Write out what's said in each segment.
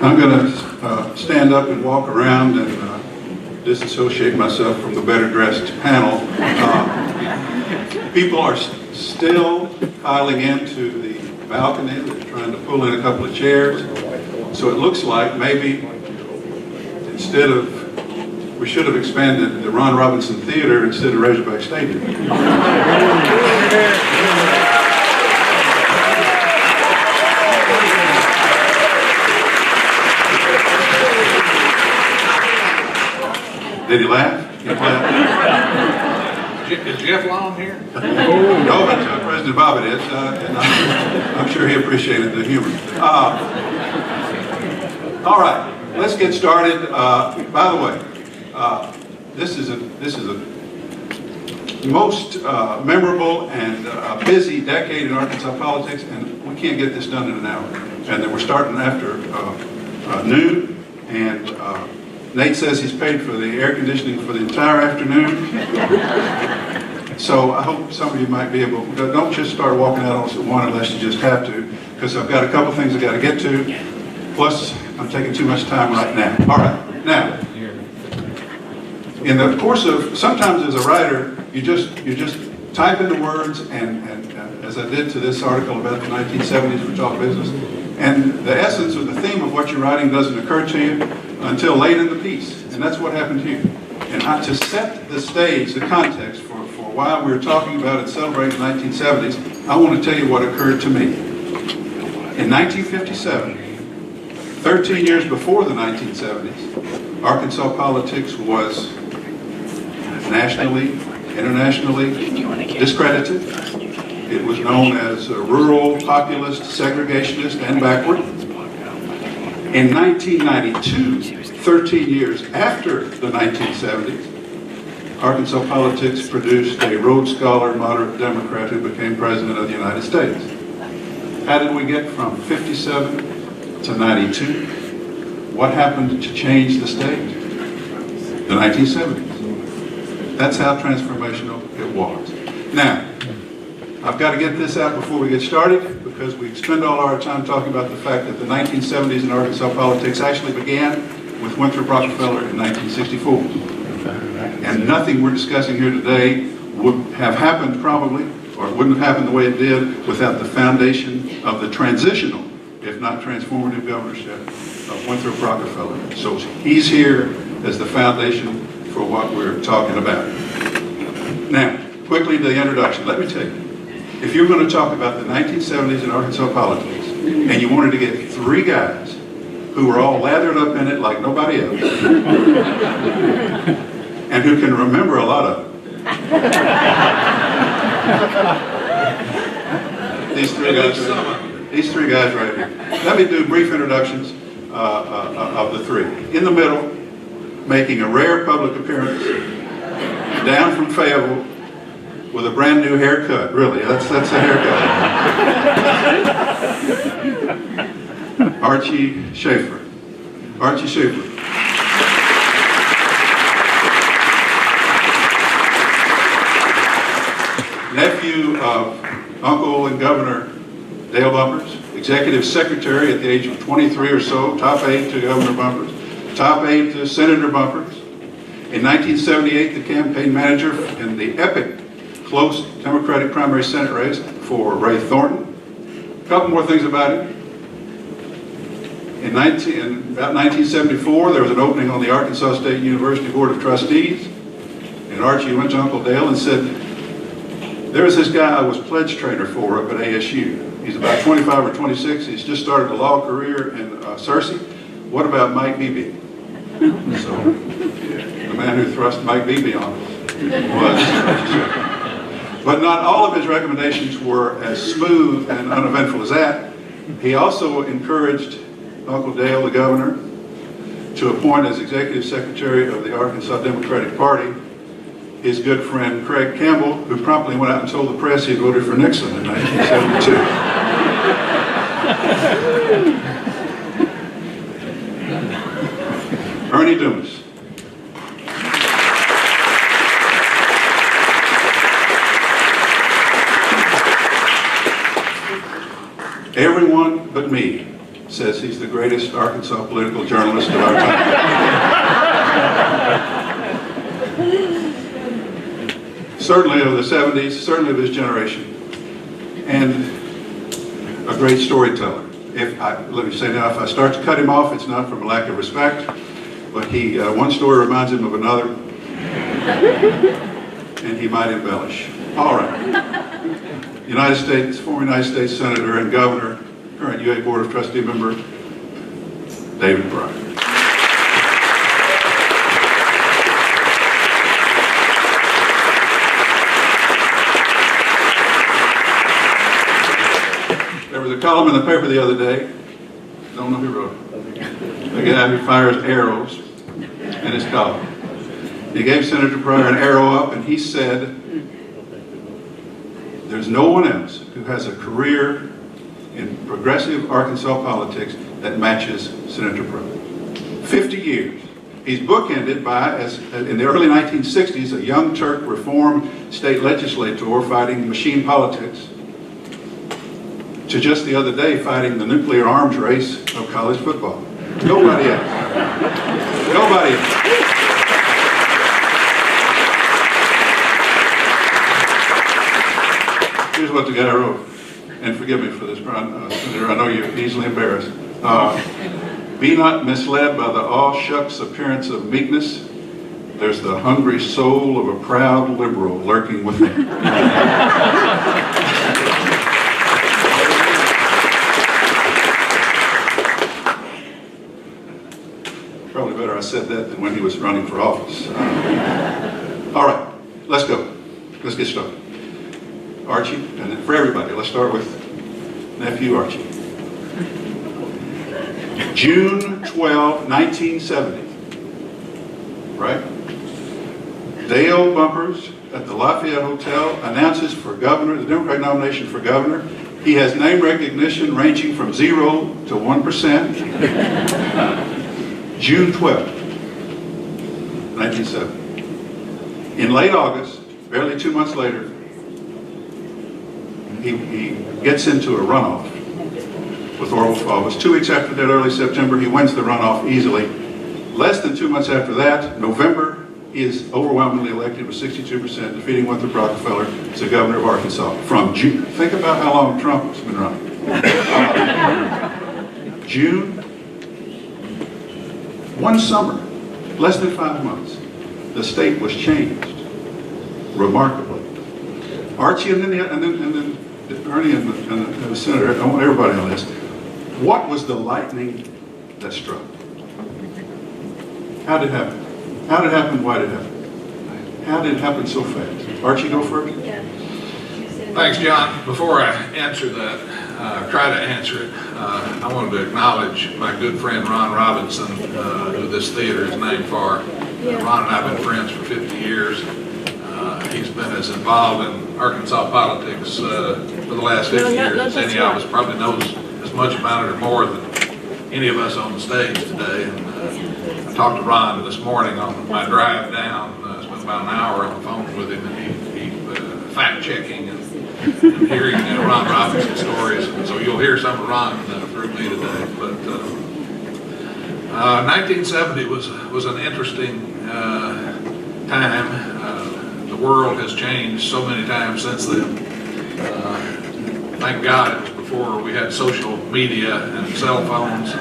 I'm going to stand up and walk around and disassociate myself from the better dressed panel. People are still piling into the balcony. They're trying to pull in a couple of chairs. So it looks like maybe instead of, we should have expanded the Ron Robinson Theater instead of Razorback Stadium. Did he laugh? He laughed. Is Jeff Long here? No, but President Bobbitt is, and I'm sure he appreciated the humor. All right, let's get started. By the way, this is a most memorable and busy decade in Arkansas politics, and we can't get this done in an hour. And then we're starting after noon, and Nate says he's paid for the air conditioning for the entire afternoon. So I hope some of you might be able, don't just start walking out on us at 1 unless you just have to, because I've got a couple things I've got to get to, plus I'm taking too much time right now. All right, now, in the course of, sometimes as a writer, you just type in the words, and as I did to this article about the 1970s for Talk Business, and the essence or the theme of what you're writing doesn't occur to you until late in the piece, and that's what happened here. And to set the stage, the context for why we're talking about and celebrating the 1970s, I want to tell you what occurred to me. In 1957, 13 years before the 1970s, Arkansas politics was nationally, internationally discredited. It was known as rural, populist, segregationist, and backward. In 1992, 13 years after the 1970s, Arkansas politics produced a Rhodes Scholar, moderate Democrat who became President of the United States. How did we get from 57 to 92? What happened to change the state? The 1970s. That's how transformational it was. Now, I've got to get this out before we get started, because we spend all our time talking about the fact that the 1970s in Arkansas politics actually began with Winthrop Rockefeller in 1964. And nothing we're discussing here today would have happened probably, or it wouldn't have happened the way it did without the foundation of the transitional, if not transformative governorship of Winthrop Rockefeller. So he's here as the foundation for what we're talking about. Now, quickly to the introduction. Let me tell you, if you're going to talk about the 1970s in Arkansas politics, and you wanted to get 3 guys who were all lathered up in it like nobody else, and who can remember a lot of them, these three guys right here. Let me do brief introductions of the 3. In the middle, making a rare public appearance, down from Fayetteville, with a brand new haircut. Really, that's a haircut. Archie Schaffer. Archie Schaffer. Nephew of Uncle and Governor Dale Bumpers, executive secretary at the age of 23 or so, top aide to Governor Bumpers, top aide to Senator Bumpers. In 1978, the campaign manager in the epic close Democratic primary Senate race for Ray Thornton. A couple more things about him. In about 1974, there was an opening on the Arkansas State University Board of Trustees, and Archie went to Uncle Dale and said, "There's this guy I was pledge trainer for up at ASU. He's about 25 or 26. He's just started a law career in Searcy. What about Mike Beebe?" So, the man who thrust Mike Beebe on us was Archie Schaffer. But not all of his recommendations were as smooth and uneventful as that. He also encouraged Uncle Dale, the governor, to appoint as executive secretary of the Arkansas Democratic Party his good friend Craig Campbell, who promptly went out and told the press he had voted for Nixon in 1972. Ernie Dumas. Everyone but me says he's the greatest Arkansas political journalist of our time. Certainly of the 70s, certainly of his generation, and a great storyteller. Let me say now, if I start to cut him off, it's not from a lack of respect, but one story reminds him of another, and he might embellish. All right. Former United States Senator and Governor, current UA Board of Trustee member, David Pryor. There was a column in the paper the other day, don't know who wrote it, a guy who fires arrows in his column. He gave Senator Pryor an arrow up and he said, there's no one else who has a career in progressive Arkansas politics that matches Senator Pryor. 50 years. He's bookended by, in the early 1960s, a young Turk reform state legislator fighting machine politics, to just the other day fighting the nuclear arms race of college football. Nobody else. Nobody else. Here's what the guy wrote, and forgive me for this, Senator, I know you're easily embarrassed. Be not misled by the aw-shucks appearance of meekness. There's the hungry soul of a proud liberal lurking within. Probably better I said that than when he was running for office. All right, let's go. Let's get started. Archie, and then for everybody, let's start with nephew Archie. June 12, 1970, right? Dale Bumpers at the Lafayette Hotel announces for governor, the Democratic nomination for governor. He has name recognition ranging from 0 to 1%. June 12, 1970. In late August, barely 2 months later, he gets into a runoff with Orwell for office. 2 weeks after that, early September, he wins the runoff easily. Less than 2 months after that, November, he is overwhelmingly elected with 62%, defeating Winthrop Rockefeller as the governor of Arkansas. From June, think about how long Trump's been running. June, one summer, less than 5 months, the state was changed remarkably. Archie and then Ernie and the senator, I want everybody on this. What was the lightning that struck? How did it happen? How did it happen? Why did it happen? How did it happen so fast? Archie, go first. Yeah. Thanks, John. Before I answer that, try to answer it, I wanted to acknowledge my good friend Ron Robinson, who this theater is named for. Ron and I have been friends for 50 years. He's been as involved in Arkansas politics for the last 50 years as any of us, probably knows as much about it or more than any of us on the stage today. And I talked to Ron this morning on my drive down. I spent about an hour on the phone with him, and he fact-checking and hearing Ron Robinson's stories. So you'll hear some of Ron through me today. But 1970 was an interesting time. The world has changed so many times since then. Thank God it was before we had social media and cell phones,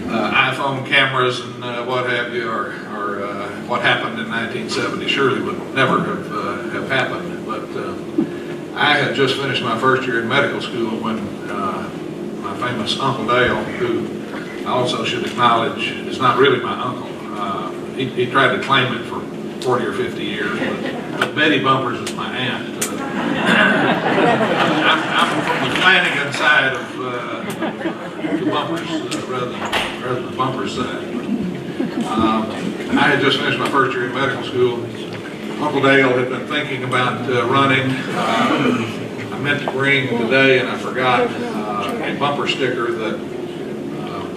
iPhone cameras and what have you, or what happened in 1970 surely would never have happened. But I had just finished my first year in medical school when my famous Uncle Dale, who I also should acknowledge is not really my uncle. He tried to claim it for 40 or 50 years, but Betty Bumpers is my aunt. I'm from the Flanagan side of the Bumpers rather than the Bumpers side. I had just finished my first year in medical school. Uncle Dale had been thinking about running. I meant to bring today, and I forgot, a bumper sticker that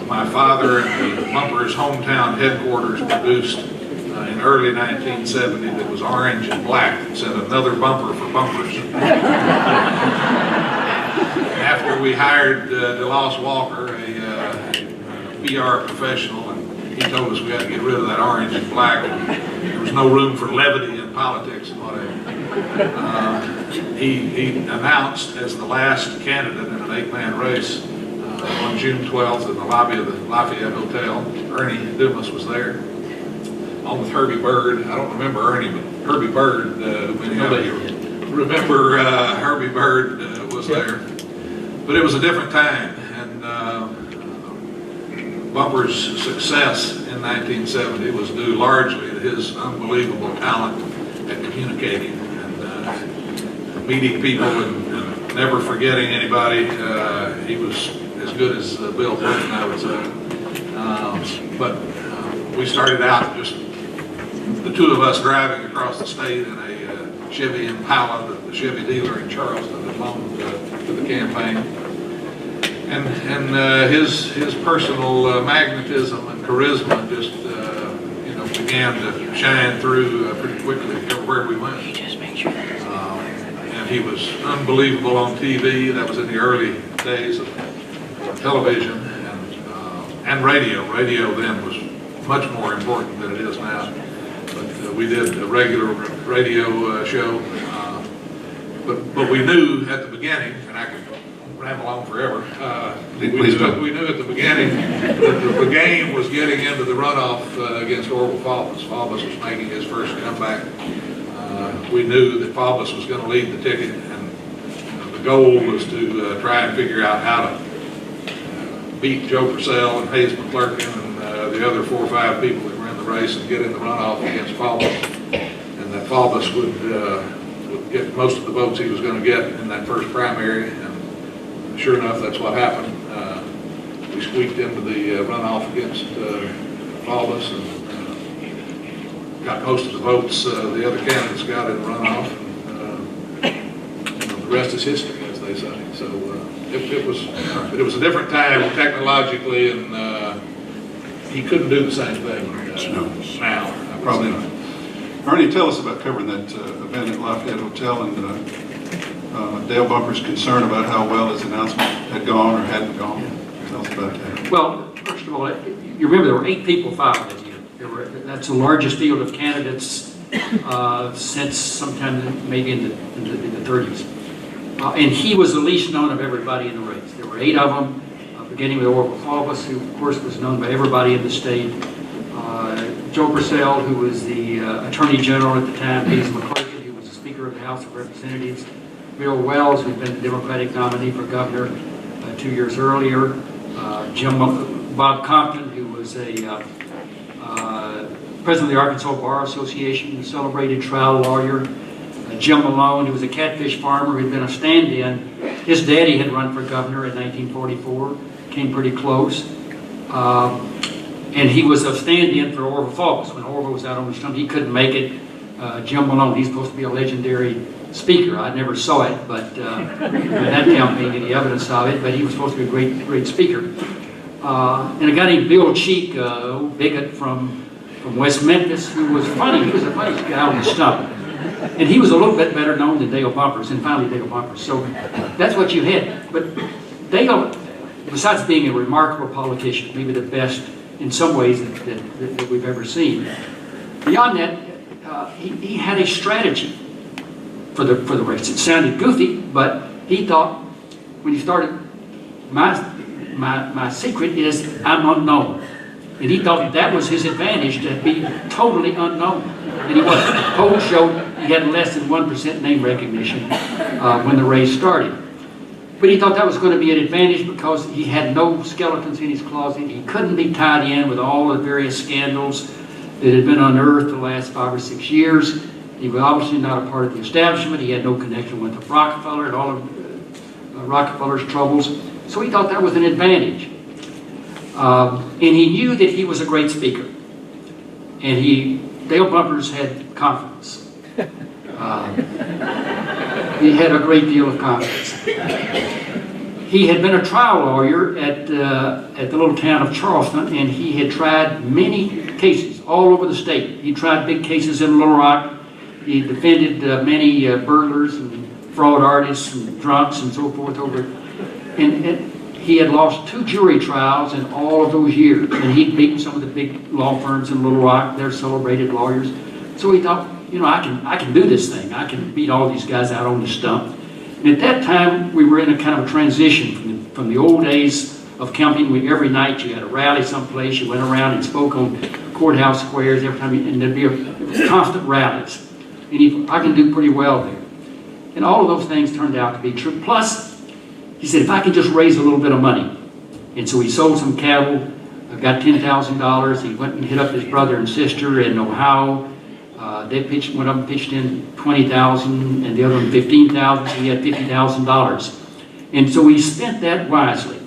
my father and the Bumpers hometown headquarters produced in early 1970 that was orange and black. It said, "Another bumper for Bumpers." After after we hired DeLoss Walker, a PR professional, and he told us we had to get rid of that orange and black, and there was no room for levity in politics and whatever. He announced as the last candidate in an 8-man race on June 12th in the lobby of the Lafayette Hotel. Ernie Dumas was there, along with Herbie Bird. I don't remember Ernie, but Herbie Bird, many of you remember Herbie Bird was there. But it was a different time, and Bumper's success in 1970 was due largely to his unbelievable talent at communicating and meeting people and never forgetting anybody. He was as good as Bill Clinton, I would say. But we started out just the two of us driving across the state in a Chevy Impala that the Chevy dealer in Charleston had loaned to the campaign. And his personal magnetism and charisma just began to shine through pretty quickly everywhere we went. And he was unbelievable on TV. That was in the early days of television and radio. Radio then was much more important than it is now. But we did a regular radio show. But we knew at the beginning, and I could ramble on forever. We knew at the beginning that the game was getting into the runoff against Orville Faubus. Faubus was making his first comeback. We knew that Faubus was going to lead the ticket, and the goal was to try and figure out how to beat Joe Purcell and Hayes McClurkin and the other 4 or 5 people that were in the race and get in the runoff against Faubus, and that Faubus would get most of the votes he was going to get in that first primary. And sure enough, that's what happened. We squeaked into the runoff against Faubus and got most of the votes the other candidates got in the runoff. And the rest is history, as they say. So it was a different time technologically, and he couldn't do the same thing now. Probably not. Ernie, tell us about covering that event at Lafayette Hotel and Dale Bumper's concern about how well his announcement had gone or hadn't gone. Tell us about that. Well, first of all, you remember there were 8 people filed that year. That's the largest field of candidates since sometime maybe in the 30s. And he was the least known of everybody in the race. There were 8 of them, beginning with Orville Faubus, who of course was known by everybody in the state. Joe Purcell, who was the Attorney General at the time, Hayes McClurkin, who was the Speaker of the House of Representatives, Bill Wells, who'd been the Democratic nominee for governor 2 years earlier, Bob Compton, who was a president of the Arkansas Bar Association, a celebrated trial lawyer, Jim Malone, who was a catfish farmer who'd been a stand-in. His daddy had run for governor in 1944, came pretty close. And he was a stand-in for Orville Faubus. When Orville was out on the stump, he couldn't make it. Jim Malone, he's supposed to be a legendary speaker. I never saw it, but that campaign, any evidence of it, but he was supposed to be a great speaker. And a guy named Bill Cheek, a bigot from West Memphis, who was funny. He was a funny guy on the stump. And he was a little bit better known than Dale Bumpers, and finally Dale Bumpers. So that's what you had. But Dale, besides being a remarkable politician, maybe the best in some ways that we've ever seen, beyond that, he had a strategy for the race. It sounded goofy, but he thought, when he started, my secret is I'm unknown. And he thought that was his advantage, to be totally unknown. And he was. Polls showed he had less than 1% name recognition when the race started. But he thought that was going to be an advantage because he had no skeletons in his closet. He couldn't be tied in with all the various scandals that had been unearthed the last 5 or 6 years. He was obviously not a part of the establishment. He had no connection with Rockefeller and all of Rockefeller's troubles. So he thought that was an advantage. And he knew that he was a great speaker. And Dale Bumpers had confidence. He had a great deal of confidence. He had been a trial lawyer at the little town of Charleston, and he had tried many cases all over the state. He tried big cases in Little Rock. He defended many burglars and fraud artists and drunks and so forth over. And he had lost 2 jury trials in all of those years, and he'd beaten some of the big law firms in Little Rock. They're celebrated lawyers. So he thought, you know, I can do this thing. I can beat all these guys out on the stump. And at that time, we were in a kind of a transition from the old days of campaigning. Every night you had a rally someplace. You went around and spoke on courthouse squares every time, and there'd be constant rallies. And he thought, I can do pretty well there. And all of those things turned out to be true. Plus, he said, if I could just raise a little bit of money. And so he sold some cattle, got $10,000. He went and hit up his brother and sister in Ohio. They pitched, one of them pitched in $20,000 and the other one $15,000, so he had $50,000. And so he spent that wisely.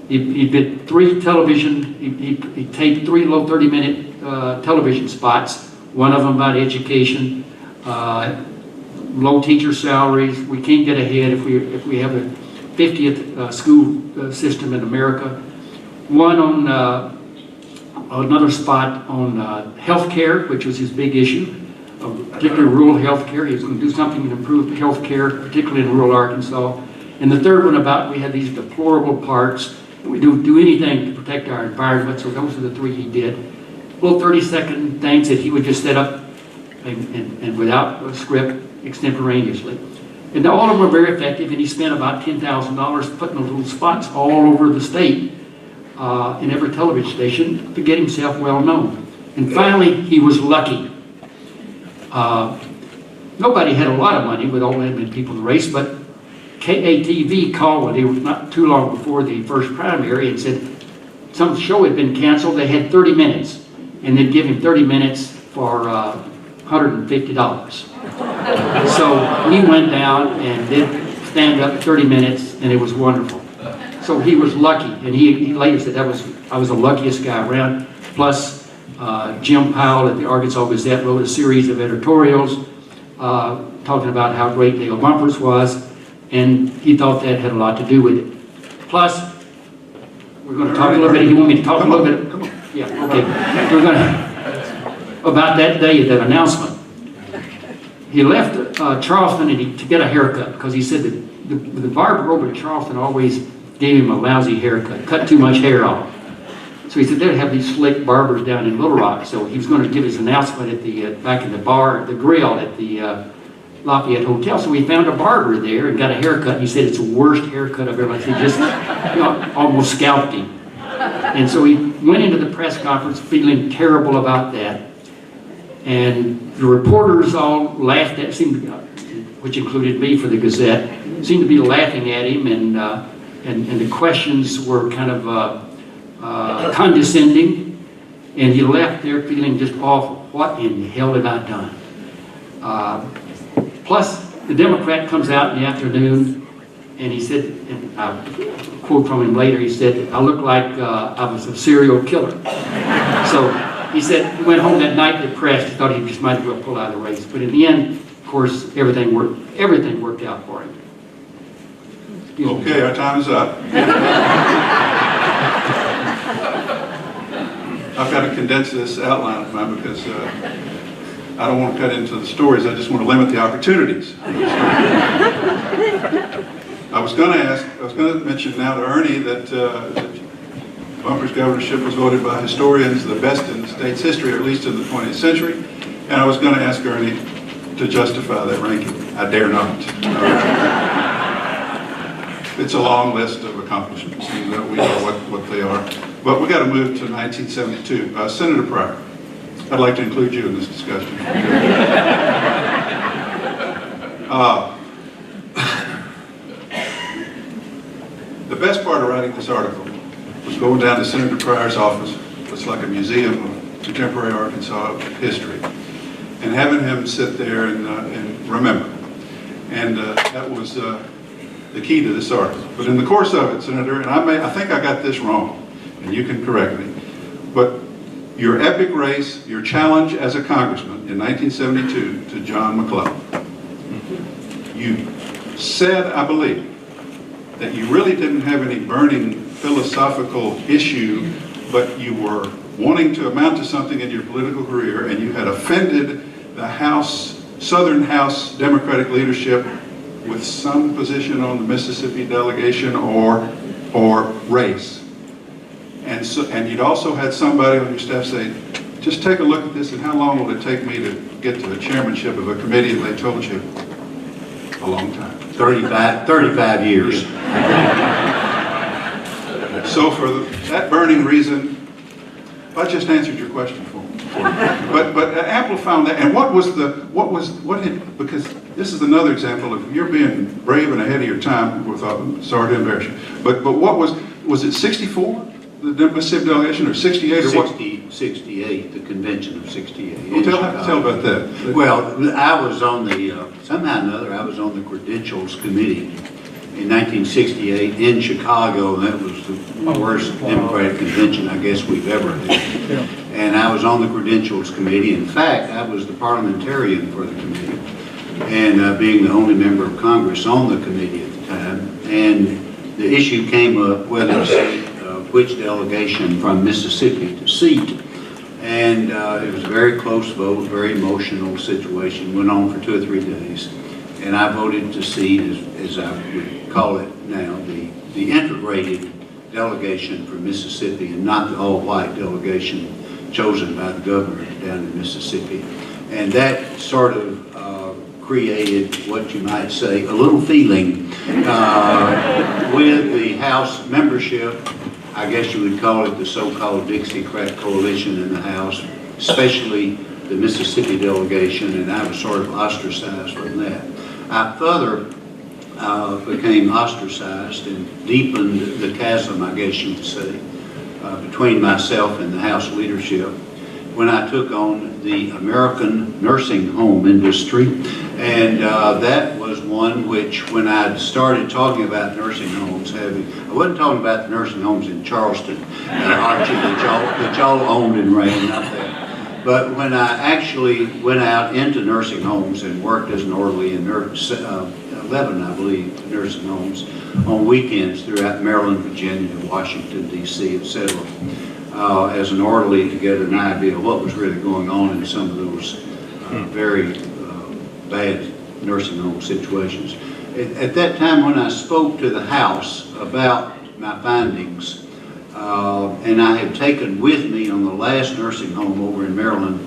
He did 3 television, he taped 3 low 30-minute television spots, one of them about education, low teacher salaries. We can't get ahead if we have a 50th school system in America. One on another spot on health care, which was his big issue, particularly rural health care. He was going to do something to improve health care, particularly in rural Arkansas. And the third one about we had these deplorable parks. We do anything to protect our environment, so those are the 3 he did. Little 30-second things that he would just set up and without a script, extemporaneously. And all of them were very effective, and he spent about $10,000 putting those little spots all over the state in every television station to get himself well known. And finally, he was lucky. Nobody had a lot of money with all that many people in the race, but KATV called when it was not too long before the first primary and said some show had been canceled. They had 30 minutes, and they'd give him 30 minutes for $150. So he went down and did stand up 30 minutes, and it was wonderful. So he was lucky, and he later said I was the luckiest guy around. Plus, Jim Powell at the Arkansas Gazette wrote a series of editorials talking about how great Dale Bumpers was, and he thought that had a lot to do with it. Plus, we're going to talk a little bit. You want me to talk a little bit? Come on. Yeah. Okay. We're going to about that day, that announcement. He left Charleston to get a haircut because he said that the barber over at Charleston always gave him a lousy haircut, cut too much hair off. So he said they'd have these slick barbers down in Little Rock. So he was going to give his announcement at the back in the bar, the grill at the Lafayette Hotel. So he found a barber there and got a haircut. And he said it's the worst haircut I've ever seen. Just almost scalped him. And so he went into the press conference feeling terrible about that. And the reporters all laughed at, which included me for the Gazette, seemed to be laughing at him, and the questions were kind of condescending, and he left there feeling just awful. What in the hell have I done? Plus, the Democrat comes out in the afternoon, and he said, and I'll quote from him later, he said, I look like I was a serial killer. So he said he went home that night depressed. He thought he just might as well pull out of the race. But in the end, of course, everything worked out for him. Okay, our time is up. I've got to condense this outline of mine because I don't want to cut into the stories. I just want to limit the opportunities. I was going to mention now to Ernie that Bumper's governorship was voted by historians the best in the state's history, or at least in the 20th century. And I was going to ask Ernie to justify that ranking. I dare not. It's a long list of accomplishments, and we know what they are. But we got to move to 1972. Senator Pryor, I'd like to include you in this discussion. The best part of writing this article was going down to Senator Pryor's office. It's like a museum of contemporary Arkansas history, and having him sit there and remember. And that was the key to this article. But in the course of it, Senator, and I think I got this wrong, and you can correct me, but your epic race, your challenge as a congressman in 1972 to John McClellan, you said, I believe, that you really didn't have any burning philosophical issue, but you were wanting to amount to something in your political career, and you had offended the Southern House Democratic leadership with some position on the Mississippi delegation or race. And you'd also had somebody on your staff say, just take a look at this and how long will it take me to get to the chairmanship of a committee? And they told you, a long time. 35 years. So for that burning reason, I just answered your question for me. But amplifying that, and because this is another example of you're being brave and ahead of your time, sorry to embarrass you, but what was it 64, the Mississippi delegation, or 68, or what? 68, the convention of 68. Well, tell about that. Well, I was on somehow or another, I was on the credentials committee in 1968 in Chicago, and that was the worst Democratic convention I guess we've ever had. And I was on the credentials committee. In fact, I was the parliamentarian for the committee, and being the only member of Congress on the committee at the time. And the issue came up whether to seat which delegation from Mississippi to seat. And it was a very close vote, very emotional situation, went on for 2 or 3 days. And I voted to seat, as I would call it now, the integrated delegation from Mississippi, and not the all-white delegation chosen by the governor down in Mississippi. And that sort of created what you might say a little feeling with the House membership. I guess you would call it the so-called Dixiecrat coalition in the House, especially the Mississippi delegation, and I was sort of ostracized from that. I further became ostracized and deepened the chasm, I guess you would say, between myself and the House leadership when I took on the American nursing home industry. And that was one which, when I started talking about nursing homes, I wasn't talking about the nursing homes in Charleston, Archie, that y'all owned and ran up there. But when I actually went out into nursing homes and worked as an orderly in 11, I believe, nursing homes on weekends throughout Maryland, Virginia, Washington, D.C., etc., as an orderly to get an idea of what was really going on in some of those very bad nursing home situations. At that time, when I spoke to the House about my findings, and I had taken with me on the last nursing home over in Maryland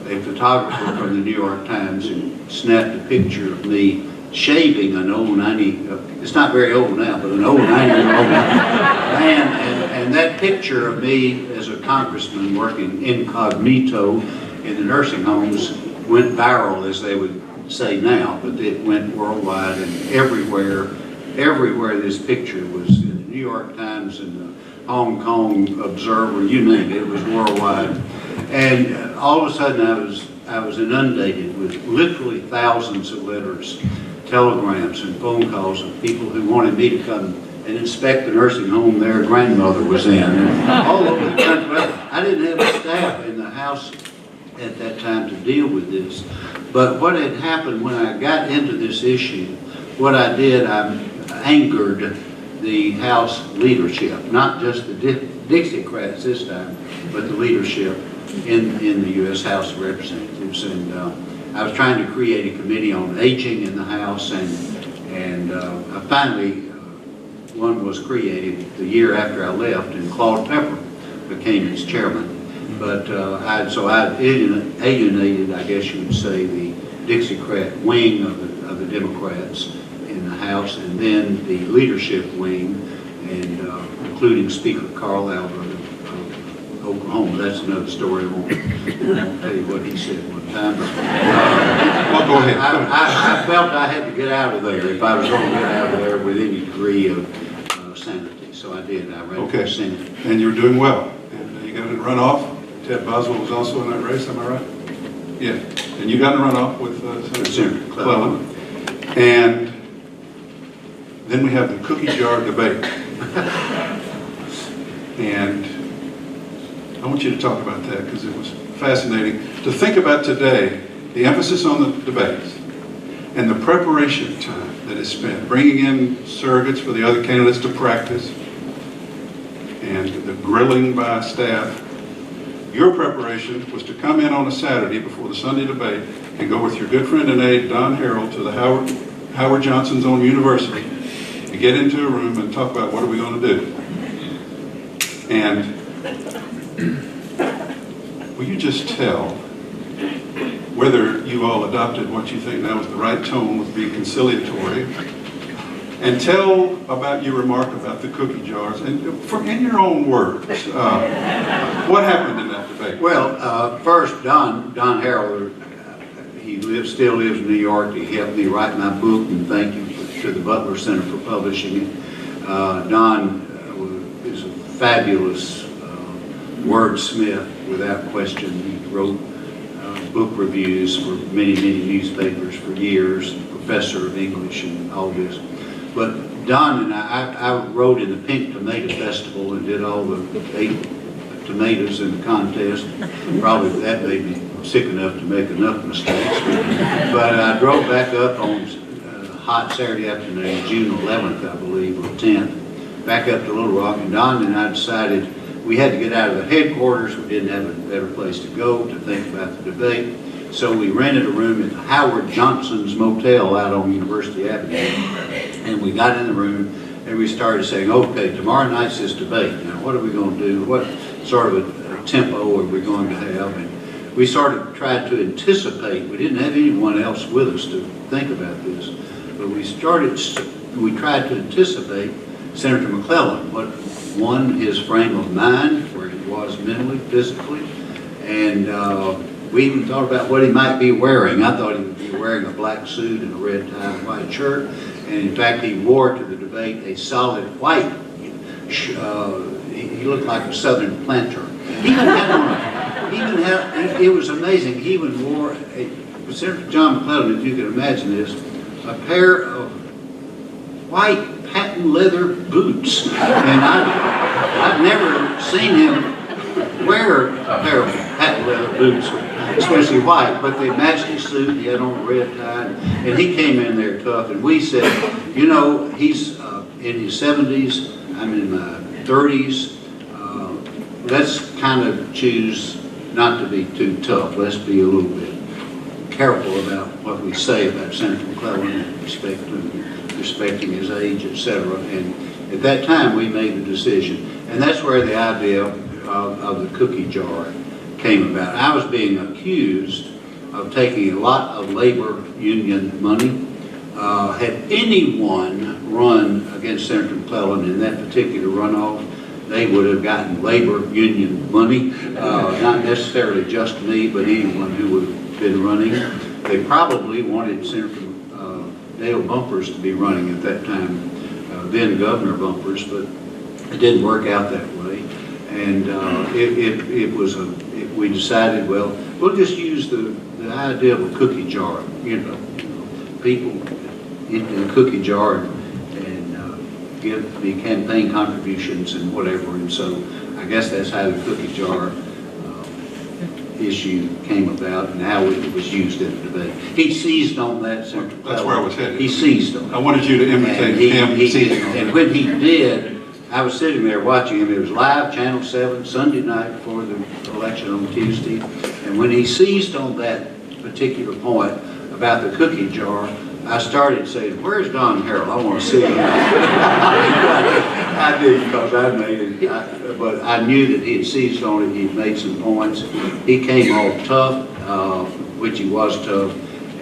a photographer from the New York Times who snapped a picture of me shaving an old 90, it's not very old now, but an old 90-year-old man, and that picture of me as a congressman working incognito in the nursing homes went viral, as they would say now, but it went worldwide, and everywhere this picture was in the New York Times and the Hong Kong Observer, you name it, it was worldwide. And all of a sudden I was inundated with literally thousands of letters, telegrams, and phone calls of people who wanted me to come and inspect the nursing home their grandmother was in. And all over the country. I didn't have a staff in the House at that time to deal with this. But what had happened when I got into this issue, what I did, I angered the House leadership, not just the Dixiecrats this time, but the leadership in the U.S. House of Representatives. And I was trying to create a committee on aging in the House, and finally one was created the year after I left, and Claude Pepper became its chairman. But I alienated, I guess you would say, the Dixiecrat wing of the Democrats in the House, and then the leadership wing, and including Speaker Carl Albert of Oklahoma. That's another story. I won't tell you what he said one time. But, well, go ahead. I felt I had to get out of there if I was going to get out of there with any degree of sanity. So I did. I ran for Senate. And you're doing well. And you got in a runoff. Ted Boswell was also in that race, am I right? Yeah. And you got in a runoff with Senator Cleveland. And then we have the cookie jar debate. And I want you to talk about that because it was fascinating to think about today, the emphasis on the debates and the preparation time that is spent, bringing in surrogates for the other candidates to practice, and the grilling by staff. Your preparation was to come in on a Saturday before the Sunday debate and go with your good friend and aide, Don Harrell, to the Howard Johnson's own university, to get into a room and talk about what are we going to do. And will you just tell whether you all adopted what you think now is the right tone with being conciliatory, and tell about your remark about the cookie jars, and in your own words, what happened in that debate? Well, first, Don Harrell, still lives in New York. He helped me write my book, and thank you to the Butler Center for publishing it. Don is a fabulous wordsmith, without question. He wrote book reviews for many newspapers for years, professor of English and all this. But Don and I wrote in the Pink Tomato Festival and did all the 8 tomatoes in the contest. Probably that made me sick enough to make enough mistakes. But I drove back up on hot Saturday afternoon, June 11th, I believe, or 10th, back up to Little Rock, and Don and I decided we had to get out of the headquarters. We didn't have a better place to go to think about the debate. So we rented a room at Howard Johnson's Motel out on University Avenue. And we got in the room and we started saying, okay, tomorrow night's this debate. Now, what are we going to do? What sort of a tempo are we going to have? And we started trying to anticipate. We didn't have anyone else with us to think about this. But we tried to anticipate Senator McClellan, his frame of mind, where he was mentally, physically, and we even thought about what he might be wearing. I thought he would be wearing a black suit and a red tie and white shirt, and in fact he wore to the debate a solid white, he looked like a southern planter. He even had it was amazing, he even wore, Senator John McClellan, if you can imagine this, a pair of white patent leather boots, and I've never seen him wear a pair of patent leather boots, especially white, but they matched his suit. He had on a red tie, and he came in there tough, and we said, you know, he's in his 70s, I'm in my 30s, let's kind of choose not to be too tough. Let's be a little bit careful about what we say about Senator McClellan and respecting his age, etc. And at that time, we made the decision. And that's where the idea of the cookie jar came about. I was being accused of taking a lot of labor union money. Had anyone run against Senator McClellan in that particular runoff, they would have gotten labor union money. Not necessarily just me, but anyone who would have been running. They probably wanted Senator Dale Bumpers to be running at that time, then Governor Bumpers, but it didn't work out that way. And we decided, well, we'll just use the idea of a cookie jar, people into the cookie jar and give the campaign contributions and whatever. And so I guess that's how the cookie jar issue came about and how it was used in the debate. He seized on that, Senator McClellan. That's where I was headed. He seized on it. I wanted you to imitate him seizing on it. And when he did, I was sitting there watching him. It was live, Channel 7, Sunday night before the election on Tuesday. And when he seized on that particular point about the cookie jar, I started saying, where's Don Harrell? I want to see him. I did, because I made it. But I knew that he had seized on it. He'd made some points. He came off tough, which he was tough.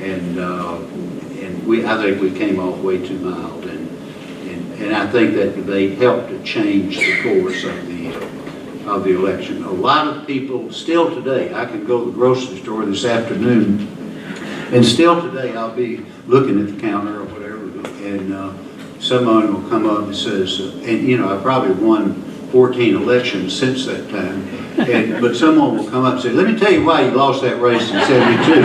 And I think we came off way too mild. And I think that debate helped to change the course of the election. A lot of people, still today, I can go to the grocery store this afternoon, and still today I'll be looking at the counter or whatever, and someone will come up and says, I probably won 14 elections since that time, but someone will come up and say, let me tell you why you lost that race in 72.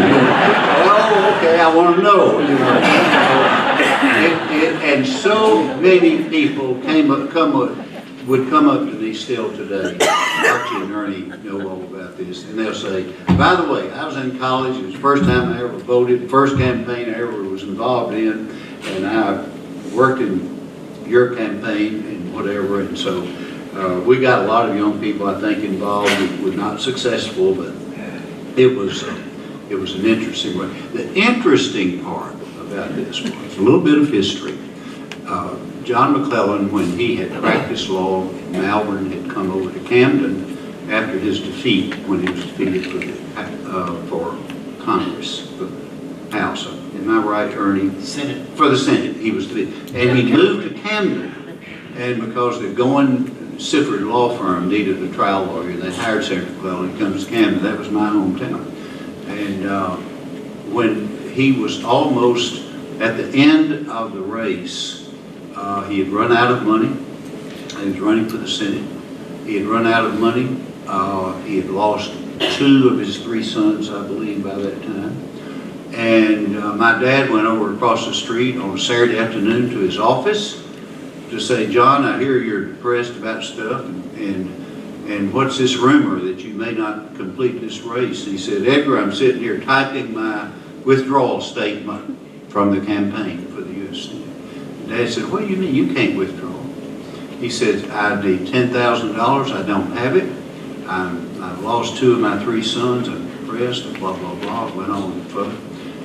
Oh, okay, I want to know. And so many people would come up to me still today. Archie and Ernie know all about this, and they'll say, by the way, I was in college, it was the first time I ever voted, first campaign I ever was involved in, and I worked in your campaign and whatever, and so we got a lot of young people, I think, involved. We were not successful, but it was an interesting way. The interesting part of about this was a little bit of history. John McClellan, when he had practiced law in Malvern, had come over to Camden after his defeat, when he was defeated for Congress, for the House. Am I right, Ernie? Senate. For the Senate, he was defeated. And he moved to Camden, and because the Sifford law firm needed a trial lawyer, they hired Senator McClellan. He comes to Camden. That was my hometown. And when he was almost at the end of the race, he had run out of money. He was running for the Senate. He had run out of money. He had lost 2 of his 3 sons, I believe, by that time. And my dad went over across the street on a Saturday afternoon to his office to say, "John, I hear you're depressed about stuff, and what's this rumor that you may not complete this race?" And he said, "Edgar, I'm sitting here typing my withdrawal statement from the campaign for the U.S. Senate." Dad said, "What do you mean you can't withdraw?" He said, "I need $10,000. I don't have it. I've lost 2 of my 3 sons. I'm depressed," and blah, blah, blah. It went on and further.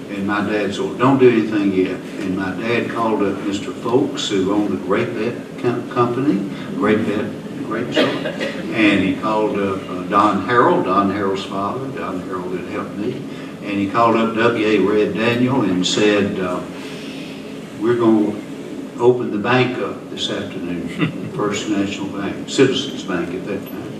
And my dad said, "Well, don't do anything yet." And my dad called up Mr. Folks, who owned the Grape Company, Grape Grapes, and he called up Don Harrell's father. Don Harrell had helped me. And he called up W.A. Red Daniel and said, "We're going to open the bank up this afternoon, the First National Bank, Citizens Bank at that time."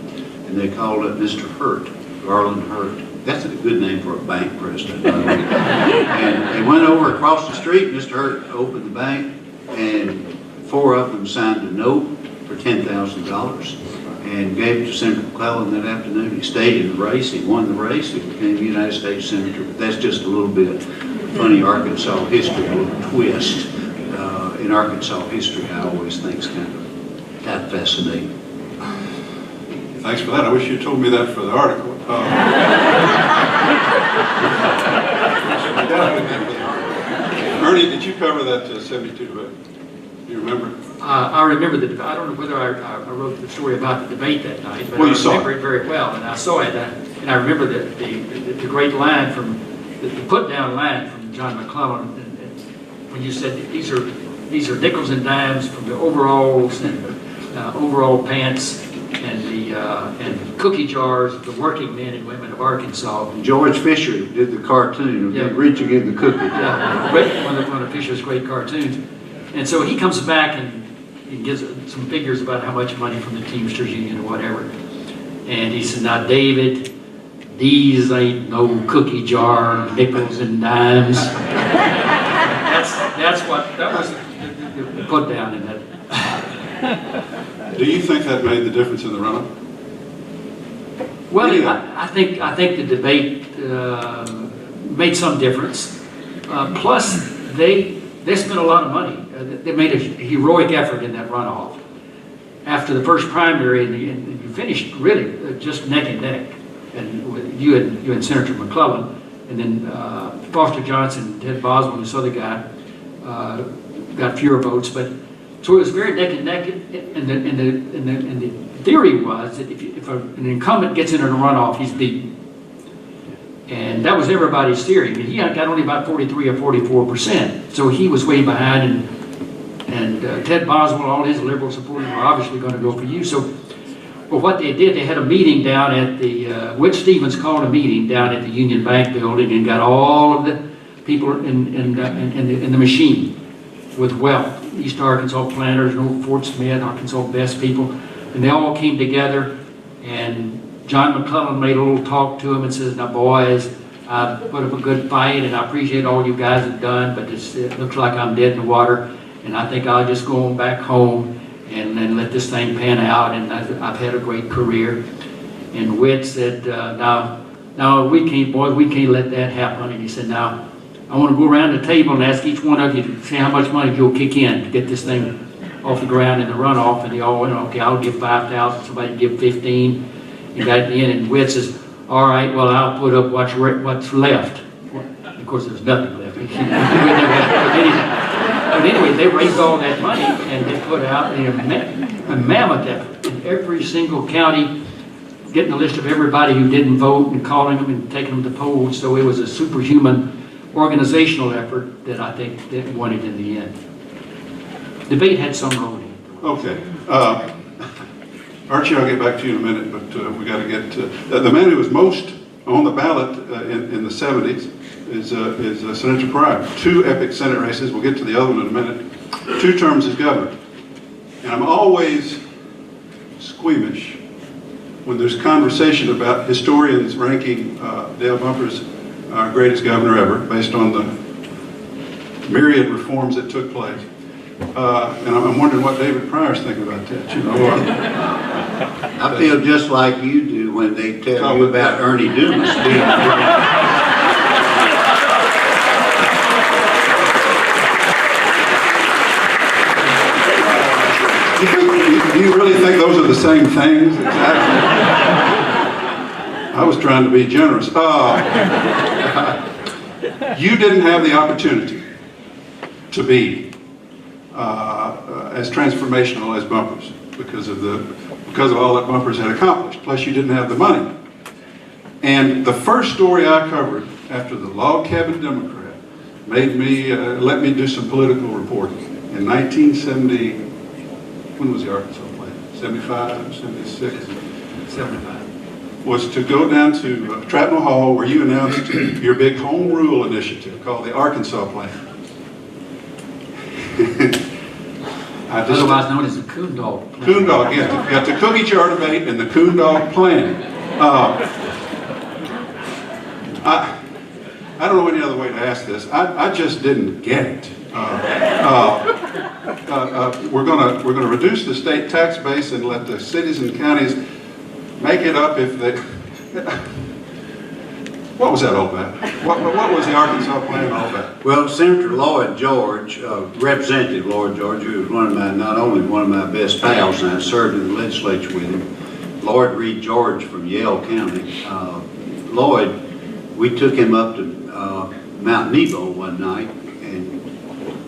And they called up Mr. Hurt, Garland Hurt. That's a good name for a bank president, by the way. And they went over across the street. Mr. Hurt opened the bank, and 4 of them signed a note for $10,000 and gave it to Senator McClellan that afternoon. He stayed in the race. He won the race. He became a United States Senator. But that's just a little bit funny Arkansas history, a little twist in Arkansas history. I always think is kind of fascinating. Thanks for that. I wish you told me that for the article. Ernie, did you cover that 72 debate? Do you remember? I remember the debate. I don't know whether I wrote the story about the debate that night, but Well, I you saw remember it very well. And I saw it, and I remember the great line from the put-down line from John McClellan, and when you said these are nickels and dimes from the overalls and overall pants and the cookie jars of the working men and women of Arkansas. And George Fisher did the cartoon of them reaching in the cookie. Yeah, one of Fisher's great cartoons. And so he comes back and he gives some figures about how much money from the Teamsters Union or whatever. And he said, "Now, David, these ain't no cookie jar nickels and dimes." That was the put down in that. Do you think that made the difference in the runoff? Well, Yeah. I think the debate made some difference. Plus, they spent a lot of money. They made a heroic effort in that runoff. After the first primary, and you finished really just neck and neck, and with you and Senator McClellan, and then Foster Johnson, Ted Boswell, this other guy, got fewer votes. But so it was very neck and neck. And the theory was that if an incumbent gets into a runoff, he's beaten. And that was everybody's theory. I mean, he got only about 43 or 44%. So he was way behind, and Ted Boswell, all his liberal supporters were obviously going to go for you. So, well, what they did, they had a meeting down at the, Whit Stevens called a meeting down at the Union Bank building and got all of the people in the machine with wealth. East Arkansas planters, Old Fort Smith, Arkansas best people, and they all came together, and John McClellan made a little talk to him and says, "Now, boys, I put up a good fight, and I appreciate all you guys have done, but it looks like I'm dead in the water, and I think I'll just go on back home and then let this thing pan out, and I've had a great career." And Whit said, now, we can't let that happen. And he said, "Now, I want to go around the table and ask each one of you to say how much money you'll kick in to get this thing off the ground in the runoff." And they all went, "Okay, I'll give 5,000, somebody give 15. He got it in, and Whit says, "All right, well, I'll put up what's left." Well, of course, there's nothing left. But anyway, they raised all that money, and they put out a mammoth effort in every single county, getting a list of everybody who didn't vote and calling them and taking them to polls. So it was a superhuman organizational effort that I think that won it in the end. Debate had some role in it. Okay. Archie, I'll get back to you in a minute, but we got to get the man who was most on the ballot in the 70s is Senator Pryor. 2 epic Senate races. We'll get to the other one in a minute. 2 terms as governor. And I'm always squeamish when there's conversation about historians ranking Dale Bumpers our greatest governor ever, based on the myriad reforms that took place. And I'm wondering what David Pryor's thinking about that. You know, I feel just like you do when they tell you about Ernie Dumas being do you really think those are the same things? Exactly. I was trying to be generous. You didn't have the opportunity to be as transformational as Bumpers because of all that Bumpers had accomplished. Plus, you didn't have the money. And the first story I covered after the Log Cabin Democrat made me let me do some political reporting in 1970. When was the Arkansas plan? 75, 76, 75. Was to go down to Trapnell Hall where you announced your big home rule initiative called the Arkansas Plan. Otherwise known as the Coon Dog Plan. Coon Dog, yeah. You got the cookie jar debate and the Coon Dog Plan. I don't know any other way to ask this. I just didn't get it. We're gonna reduce the state tax base and let the cities and counties make it up if they. What was that all about? What was the Arkansas Plan all about? Well, Senator Lloyd George, Representative Lloyd George, who was not only one of my best pals, and I served in the legislature with him, Lloyd Reed George from Yale County. Lloyd, we took him up to Mount Nebo one night and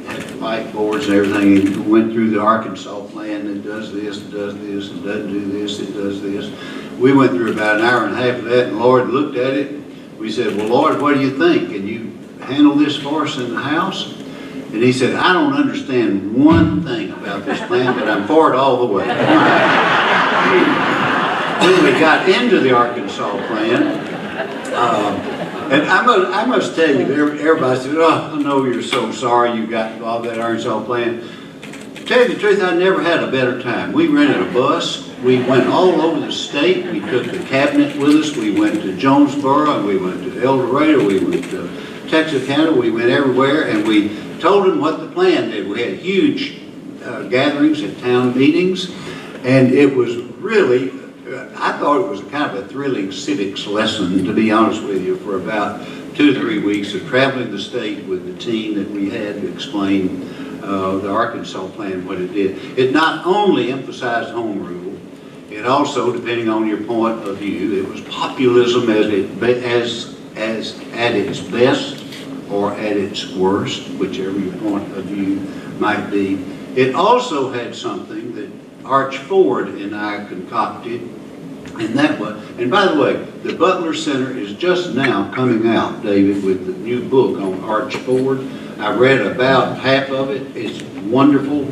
had light boards and everything. He went through the Arkansas Plan. It does this, it does this, it doesn't do this, it does this. We went through about an hour and a half of that, and Lloyd looked at it. We said, well, Lloyd, what do you think? Can you handle this for us in the House? And he said, I don't understand one thing about this plan, but I'm for it all the way. When we got into the Arkansas Plan, and I must tell you, everybody said, oh, I know you're so sorry you got involved in that Arkansas Plan. To tell you the truth, I never had a better time. We rented a bus. We went all over the state. We took the cabinet with us. We went to Jonesboro, and we went to El Dorado. We went to Texarkana. We went everywhere, and we told them what the plan did. We had huge gatherings at town meetings, and it was really, I thought it was kind of a thrilling civics lesson, to be honest with you, for about 2 to 3 weeks of traveling the state with the team that we had to explain the Arkansas Plan, what it did. It not only emphasized home rule, it also, depending on your point of view, it was populism at its best or at its worst, whichever your point of view might be. It also had something that Arch Ford and I concocted, and that was, and by the way, the Butler Center is just now coming out, David, with the new book on Arch Ford. I read about half of it. It's wonderful.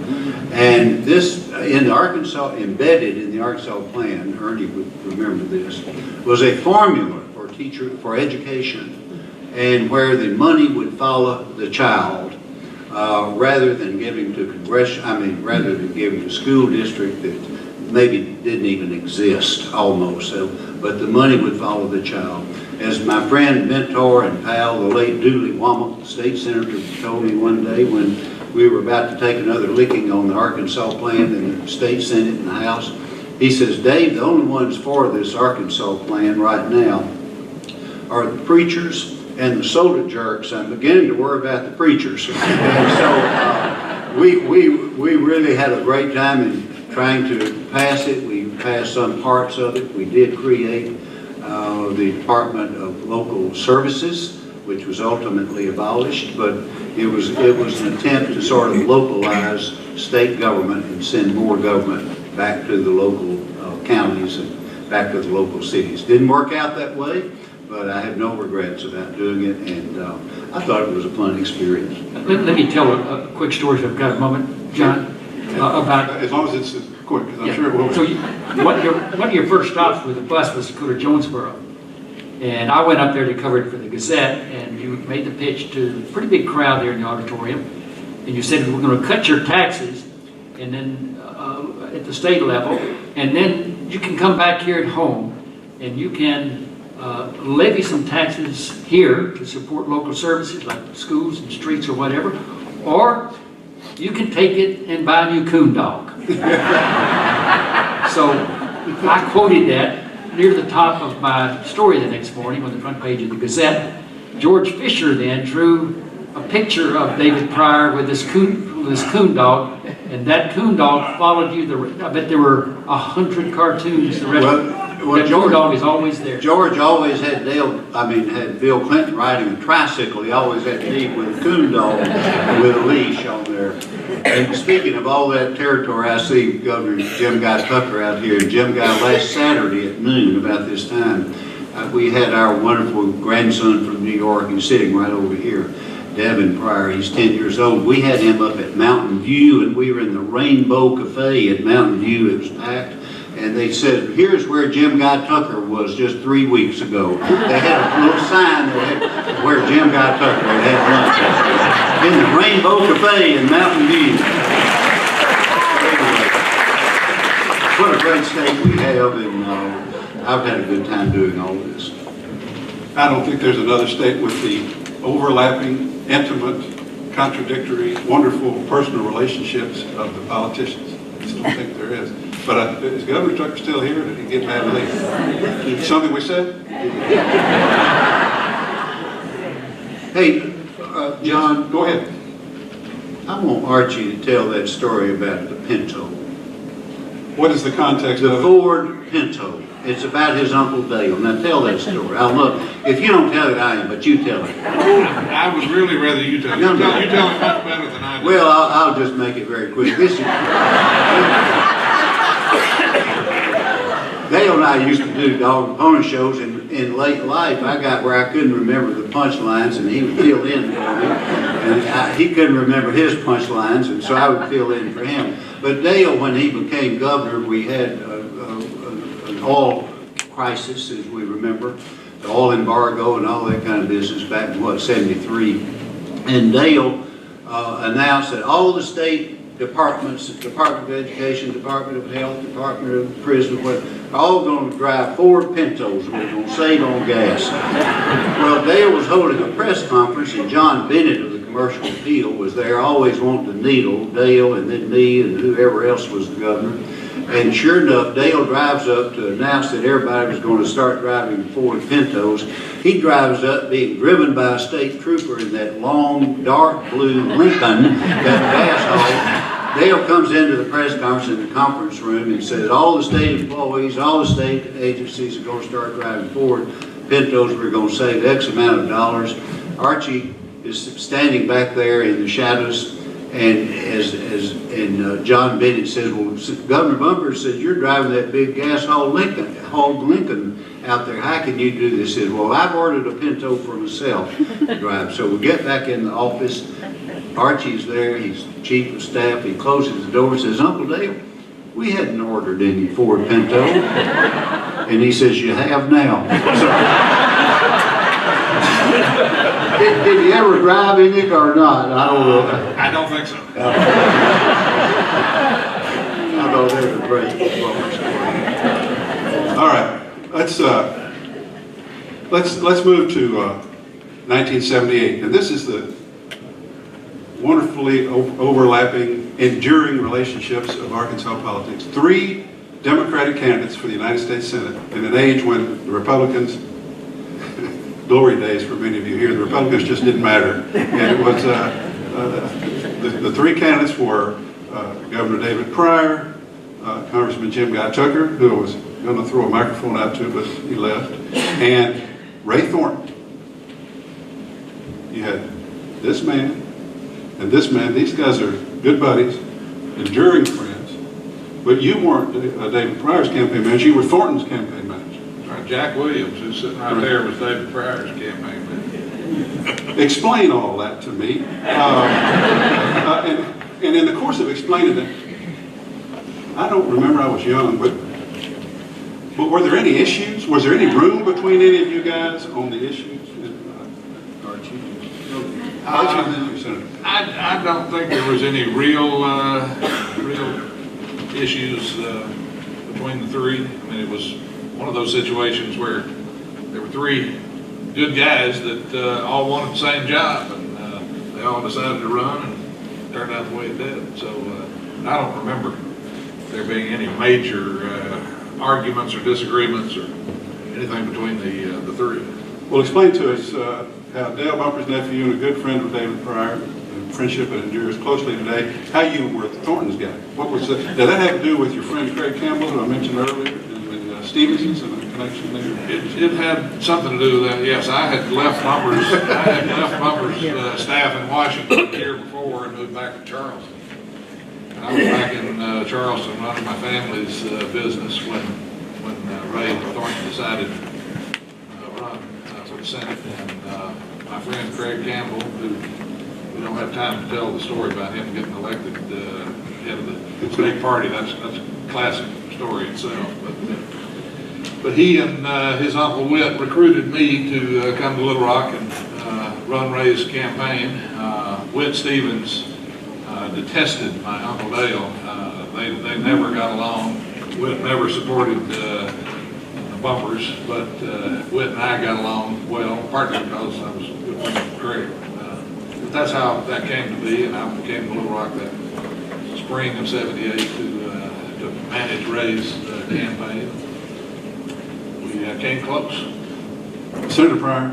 And this, in the Arkansas, embedded in the Arkansas Plan, Ernie would remember this, was a formula for education, and where the money would follow the child, rather than giving to rather than giving to school district that maybe didn't even exist almost. So, but the money would follow the child. As my friend, mentor, and pal, the late Dooley Womack, state senator, told me one day when we were about to take another licking on the Arkansas Plan in the state Senate and the House, he says, Dave, the only ones for this Arkansas Plan right now are the preachers and the soda jerks. I'm beginning to worry about the preachers. And so we really had a great time in trying to pass it. We passed some parts of it. We did create the Department of Local Services, which was ultimately abolished, but it was an attempt to sort of localize state government and send more government back to the local counties and back to the local cities. Didn't work out that way, but I have no regrets about doing it, and I thought it was a fun experience. Let me tell a quick story if I've got a moment, John, about... As long as it's quick, because I'm sure it will be. So one of your first stops with the bus was to go to Jonesboro. And I went up there to cover it for the Gazette, and you made the pitch to a pretty big crowd there in the auditorium. And you said, we're going to cut your taxes, and then at the state level, and then you can come back here at home, and you can levy some taxes here to support local services like schools and streets or whatever, or you can take it and buy a new coon dog. So I quoted that near the top of my story the next morning on the front page of the Gazette. George Fisher then drew a picture of David Pryor with this coon dog, and that coon dog followed you. I bet there were 100 cartoons. The rest that George dog is always there. George always had had Bill Clinton riding a tricycle. He always had me with a coon dog with a leash on there. And speaking of all that territory, I see Governor Jim Guy Tucker out here. Jim Guy, last Saturday at noon, about this time, we had our wonderful grandson from New York. He's sitting right over here, David Pryor. He's 10 years old. We had him up at Mountain View, and we were in the Rainbow Cafe at Mountain View. It was packed. And they said, here's where Jim Guy Tucker was just 3 weeks ago. They had a little sign that where Jim Guy Tucker had lunch in the Rainbow Cafe in Mountain View. Anyway, what a great state we have, and I've had a good time doing all this. I don't think there's another state with the overlapping, intimate, contradictory, wonderful personal relationships of the politicians. I just don't think there is. But is Governor Tucker still here, or did he get mad at leave? Something we said? Hey, John. Go ahead. I want Archie to tell that story about the Pinto. What is the context The of it? Ford Pinto. It's about his Uncle Dale. Now tell that story. I'll love it. If you don't tell it, I am, but you tell it. I would really rather you tell it. You tell it much better than I do. Well, I'll just make it very quick. Dale and I used to do dog and pony shows, and in late life, I got where I couldn't remember the punchlines, and he would fill in for me. And he couldn't remember his punchlines, and so I would fill in for him. But Dale, when he became governor, we had an oil crisis, as we remember, the oil embargo and all that kind of business back in, 73. And Dale announced that all the state departments, Department of Education, Department of Health, Department of Prison, are all going to drive Ford Pintos. We're going to save on gas. Well, Dale was holding a press conference, and John Bennett of the Commercial Appeal was there, always wanting to needle Dale and then me and whoever else was the governor. And sure enough, Dale drives up to announce that everybody was going to start driving Ford Pintos. He drives up being driven by a state trooper in that long, dark blue Lincoln, that gas hole. Dale comes into the press conference in the conference room and says all the state employees, all the state agencies are going to start driving Ford Pintos. We're going to save X amount of dollars. Archie is standing back there in the shadows, and John Bennett says, well, Governor Bumper says, you're driving that big gas hauled Lincoln out there. How can you do this? He says, well, I've ordered a Pinto for myself to drive. So we get back in the office. Archie's there. He's chief of staff. He closes the door and says, Uncle Dale, we hadn't ordered any Ford Pinto. And he says, you have now. Did you ever drive in it or not? I don't know. I don't think so. I thought they were great. All right, let's move to 1978, and this is the wonderfully overlapping, enduring relationships of Arkansas politics. 3 Democratic candidates for the United States Senate in an age when the Republicans, glory days for many of you here, the Republicans just didn't matter. And it was, the 3 candidates were Governor David Pryor, Congressman Jim Guy Tucker, who I was going to throw a microphone out to, but he left, and Ray Thornton. You had this man and this man. These guys are good buddies, enduring friends, but you weren't David Pryor's campaign manager, you were Thornton's campaign manager. Right? Jack Williams, who's sitting right there, was David Pryor's campaign man. Explain all that to me. And in the course of explaining it, I don't remember, I was young, but were there any issues? Was there any room between any of you guys on the issues? Archie? Archie, then you, Senator. I don't think there was any real issues between the three. I mean, it was one of those situations where there were three good guys that all wanted the same job, and they all decided to run, and it turned out the way it did. So I don't remember there being any major arguments or disagreements or anything between the three. Well, explain to us how Dale Bumper's nephew and a good friend of David Pryor, a friendship that endures closely today, how you were Thornton's guy. What was that? Did that have to do with your friend Craig Campbell, who I mentioned earlier, and with Stevenson's and the connection there? It had something to do with that, yes. I had left Bumper's staff in Washington the year before and moved back to Charleston. I was back in Charleston running my family's business when Ray Thornton decided to run for the Senate. And my friend Craig Campbell, who we don't have time to tell the story about him getting elected head of the state party, that's a classic story itself. But he and his Uncle Whit recruited me to come to Little Rock and run Ray's campaign. Whit Stevens detested my Uncle Dale. They never got along. Whit never supported the Bumpers, but Whit and I got along well, partly because I was good friends with Craig. But that's how that came to be, and I came to Little Rock that spring of '78 to manage Ray's campaign. We came close. Senator Pryor,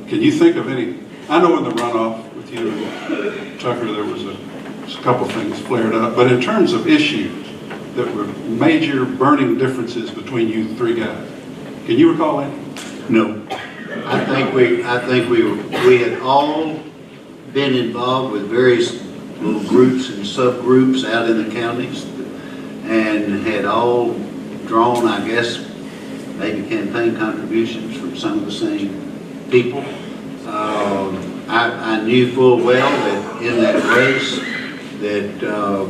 can you think of any? I know in the runoff with you and Tucker there was a couple things flared up, but in terms of issues that were major burning differences between you three guys, can you recall any? No. I think we had all been involved with various little groups and subgroups out in the counties and had all drawn, I guess, maybe campaign contributions from some of the same people. I knew full well that in that race, that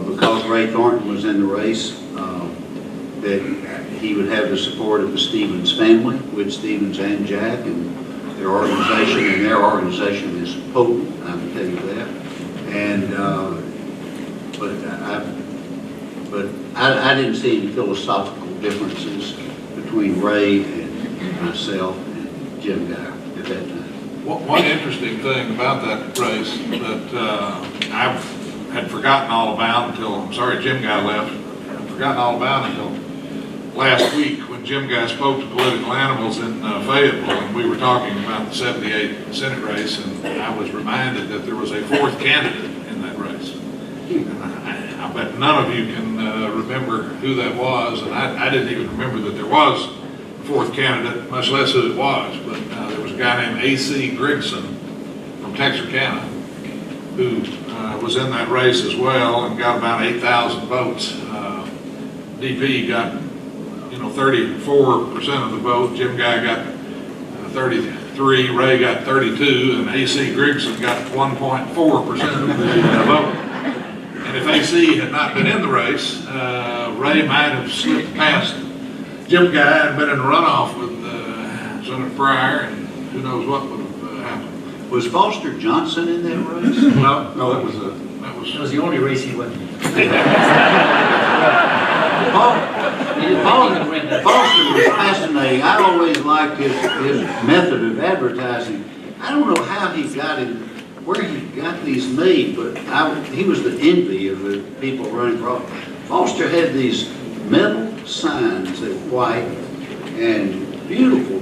because Ray Thornton was in the race, that he would have the support of the Stevens family, with Stevens and Jack, and their organization is potent, I can tell you that. And but I didn't see any philosophical differences between Ray and myself and Jim Guy at that time. One interesting thing about that race that I had forgotten all about until, I'm sorry Jim Guy left, I'd forgotten all about until last week when Jim Guy spoke to Political Animals in Fayetteville, and we were talking about the '78 Senate race, and I was reminded that there was a fourth candidate in that race. And I bet none of you can remember who that was, and I didn't even remember that there was a fourth candidate, much less who it was, but there was a guy named A.C. Grigson from Texarkana who was in that race as well and got about 8,000 votes. DP got 34% of the vote, Jim Guy got 33, Ray got 32, and A.C. Grigson got 1.4% of the vote. And if A.C. had not been in the race, Ray might have slipped past Jim Guy and been in a runoff with Senator Pryor, and who knows what would have happened. Was Foster Johnson in that race? No, that was It was the only race he went. Foster was fascinating. I always liked his method of advertising. I don't know how he got it, where he got these made, but he was the envy of the people running for office. Foster had these metal signs that were white and beautiful,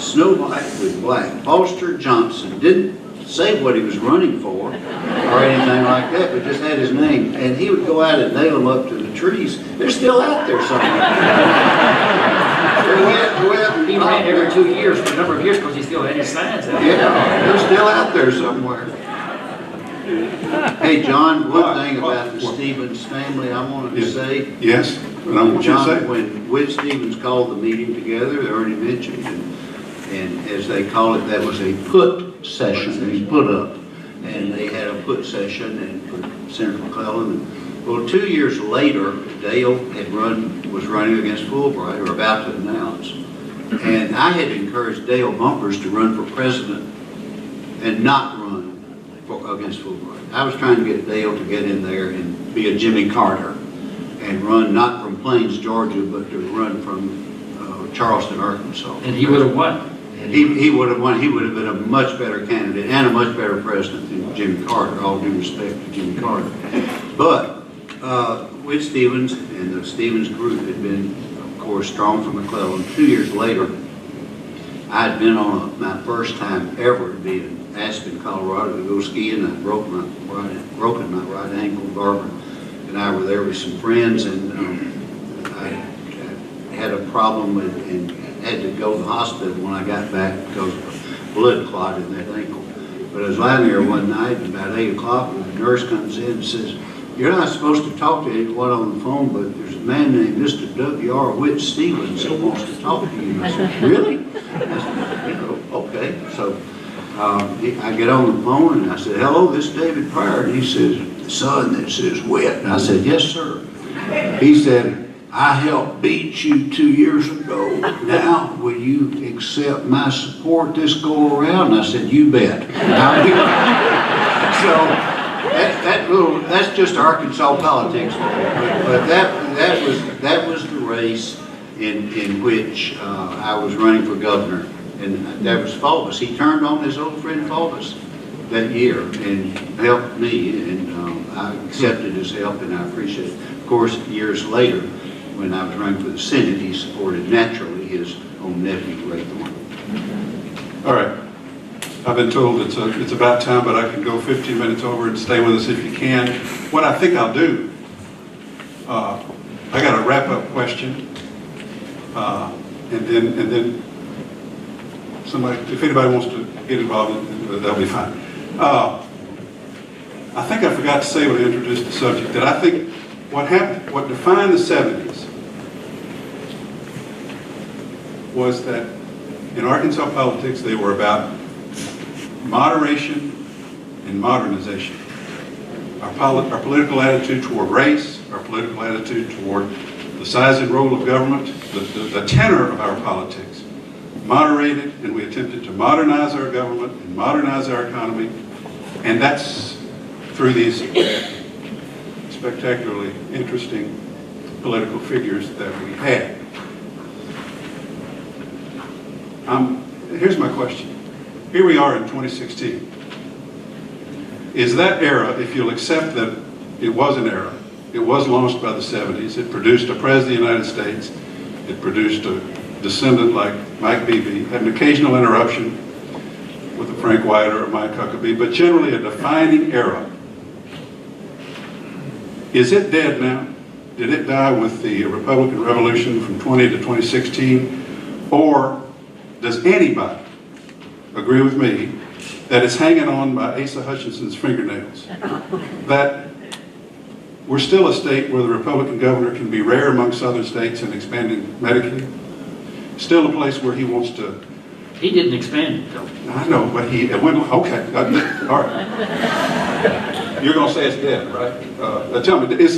snow white with black. Foster Johnson didn't say what he was running for or anything like that, but just had his name. And he would go out and nail them up to the trees. They're still out there somewhere. He ran every 2 years for a number of years because he still had his signs out. Yeah, they're still out there somewhere. Hey, John, one thing about the Stevens family I wanted to say. Yes, and I want you to John, say. when Whit Stevens called the meeting together, Ernie mentioned, and as they call it, that was a put session, he put up. And they had a put session and for Senator McClellan. Well, 2 years later, Dale was running against Fulbright, or about to announce. And I had encouraged Dale Bumpers to run for president and not run against Fulbright. I was trying to get Dale to get in there and be a Jimmy Carter and run not from Plains, Georgia, but to run from Charleston, Arkansas. And he would have won. He would have won. He would have been a much better candidate and a much better president than Jimmy Carter, all due respect to Jimmy Carter. But Whit Stevens and the Stevens group had been, of course, strong for McClellan. 2 years later, I had been on my first time ever to be in Aspen, Colorado to go skiing. I broken my right ankle. Barbara and I were there with some friends, and I had a problem and had to go to the hospital when I got back because of a blood clot in that ankle. But I was lying there one night, and about 8 o'clock, and the nurse comes in and says, "You're not supposed to talk to anyone on the phone, but there's a man named Mr. W.R. Whit Stevens who wants to talk to you." And I said, "Really?" I said, "Okay." So I get on the phone, and I said, "Hello, this is David Pryor." And he says, "The son that says Whit." And I said, "Yes, sir." He said, "I helped beat you 2 years ago. Now, will you accept my support this go around?" And I said, "You bet." So that's just Arkansas politics. But that was the race in which I was running for governor, and that was Fulvis. He turned on his old friend Fulvis that year and helped me, and I accepted his help, and I appreciate it. Of course, years later, when I was running for the Senate, he supported naturally his own nephew, Ray Thornton. All right. I've been told it's about time, but I can go 15 minutes over and stay with us if you can. What I think I'll do, I got a wrap-up question, and then somebody, if anybody wants to get involved, that'll be fine. I think I forgot to say when I introduced the subject that I think what defined the 70s was that in Arkansas politics they were about moderation and modernization. Our political attitude toward race, our political attitude toward the size and role of government, the tenor of our politics, moderated, and we attempted to modernize our government and modernize our economy, and that's through these spectacularly interesting political figures that we had. Here's my question. Here we are in 2016. Is that era, if you'll accept that it was an era, it was launched by the 70s, it produced a president of the United States, it produced a descendant like Mike Beebe, had an occasional interruption with a Frank White or a Mike Huckabee, but generally a defining era. Is it dead now? Did it die with the Republican Revolution from 20 to 2016? Or does anybody agree with me that it's hanging on by Asa Hutchinson's fingernails? That we're still a state where the Republican governor can be rare among southern states in expanding Medicaid? Still a place where he wants to... He didn't expand it, though. I know, but he went... Okay, all right. You're going to say it's dead, right? Tell me, is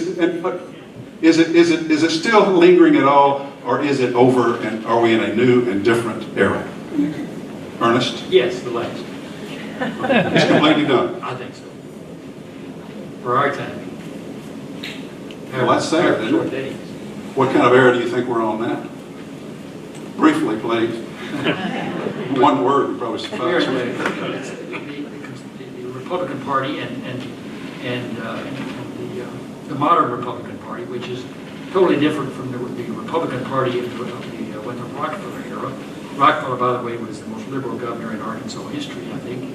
it still lingering at all, or is it over, and are we in a new and different era? Ernest? Yes, the last. It's completely done. I think so. For our time. Well, that's sad, isn't it? What kind of era do you think we're on now? Briefly, please. One word would probably suffice. The Republican Party and the modern Republican Party, which is totally different from the Republican Party of the Rockefeller era. Rockefeller, by the way, was the most liberal governor in Arkansas history, I think,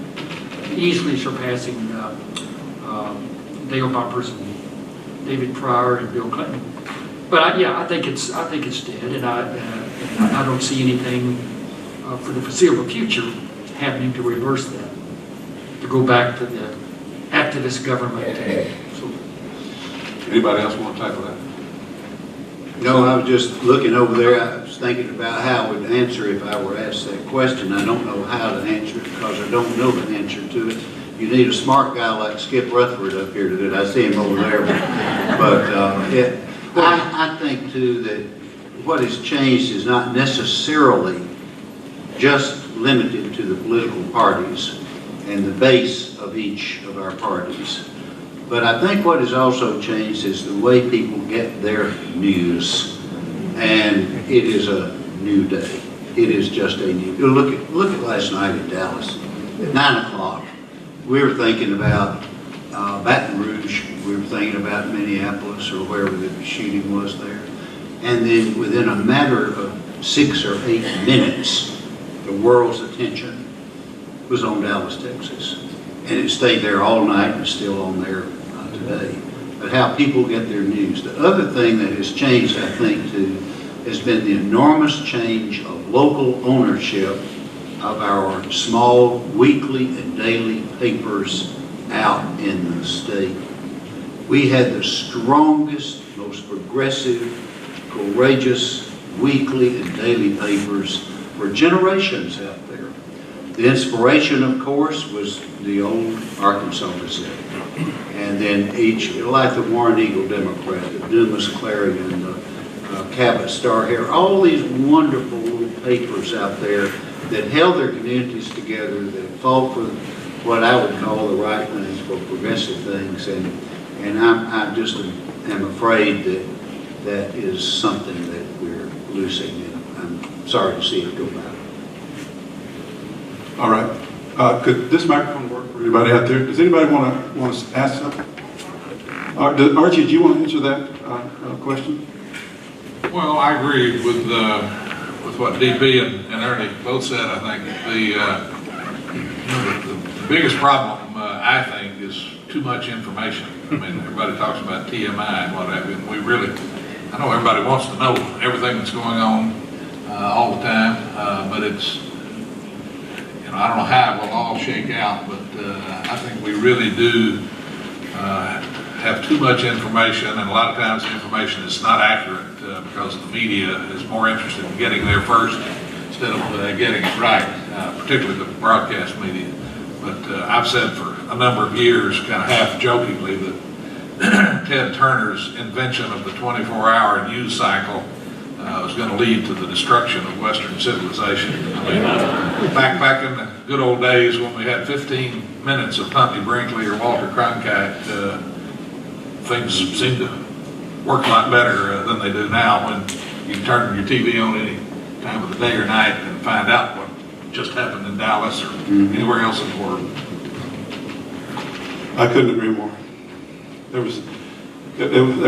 easily surpassing Dale Bumpers and David Pryor and Bill Clinton. But I think it's dead, and I don't see anything for the foreseeable future happening to reverse that, to go back to the activist government. Anybody else want to tackle that? No, I was just looking over there, I was thinking about how I would answer if I were asked that question. I don't know how to answer it because I don't know the answer to it. You need a smart guy like Skip Rutherford up here to do it. I see him over there. But I think too that what has changed is not necessarily just limited to the political parties and the base of each of our parties. But I think what has also changed is the way people get their news. And it is a new day. It is just a new, look at last night in Dallas. At 9 o'clock, we were thinking about Baton Rouge. We were thinking about Minneapolis or wherever the shooting was there. And then within a matter of 6 or 8 minutes, the world's attention was on Dallas, Texas. And it stayed there all night and is still on there today. But how people get their news. The other thing that has changed, I think, too, has been the enormous change of local ownership of our small weekly and daily papers out in the state. We had the strongest, most progressive, courageous weekly and daily papers for generations out there. The inspiration, of course, was the old Arkansas Gazette. And then each, like the Warren Eagle Democrat, the Dumas Clarion, the Cabot Star Herald, all these wonderful little papers out there that held their communities together, that fought for what I would call the right things, for progressive things. And I just am afraid that that is something that we're losing, and I'm sorry to see it go by. All right. Could this microphone work for anybody out there? Does anybody want to ask something? Archie, do you want to answer that question? Well, I agree with what DP and Ernie both said. I think the biggest problem, I think, is too much information. I mean, everybody talks about TMI and what have you. And I know everybody wants to know everything that's going on all the time, but it's, I don't know how it will all shake out, but I think we really do have too much information, and a lot of times the information is not accurate because the media is more interested in getting there first instead of getting it right, particularly the broadcast media. But I've said for a number of years, kind of half jokingly, that Ted Turner's invention of the 24-hour news cycle was going to lead to the destruction of Western civilization. I mean, back in the good old days when we had 15 minutes of Huntley Brinkley or Walter Cronkite, things seemed to work a lot better than they do now, when you can turn your TV on any time of the day or night and find out what just happened in Dallas or anywhere else in the world. I couldn't agree more. There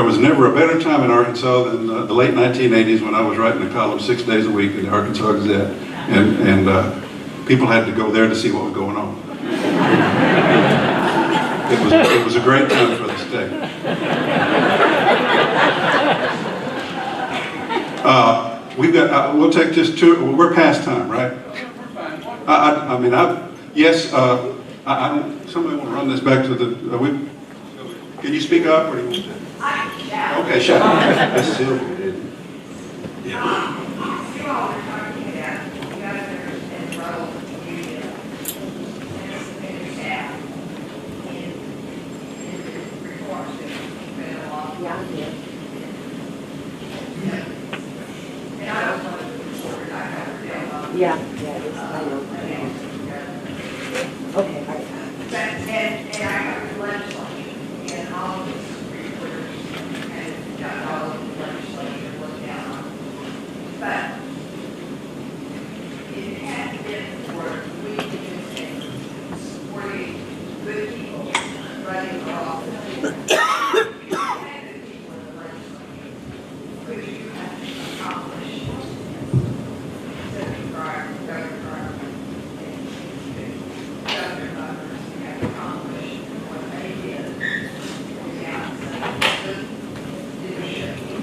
was never a better time in Arkansas than the late 1980s when I was writing a column 6 days a week in the Arkansas Gazette, and people had to go there to see what was going on. It was a great time for the state. We'll take just two. We're past time, right? Somebody want to run this back to the. Can you speak up, or do you want to? Okay, shout. That's Sylvia, didn't it? Yeah. You all are talking about governors and roles of media and staff in the reforms that have been along. And I don't want to report, I have to tell. Yeah, okay, all right. And I have the legislature and all of the reporters and got all of the legislature looked down on. But it had been for we could supporting good people running for office. You had good people in the legislature, which you have to accomplish. Senator Pryor, Governor Pryor, Governor Butters have accomplished what they did on the outside. Good leadership in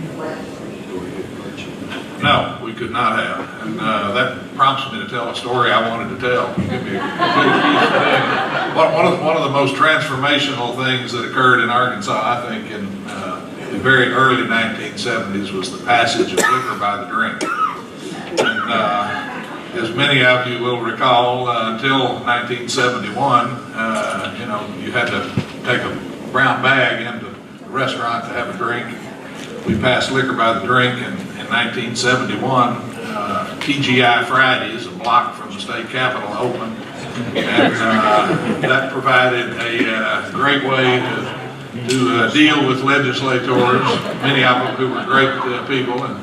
the legislature. No, we could not have. And that prompts me to tell a story I wanted to tell. Give me a good excuse today. One of the most transformational things that occurred in Arkansas, I think, in the very early 1970s was the passage of liquor by the drink. And as many of you will recall, until 1971, you had to take a brown bag into the restaurant to have a drink. We passed liquor by the drink, and in 1971, TGI Fridays, a block from the state capitol, opened, and that provided a great way to deal with legislators, many of them who were great people, and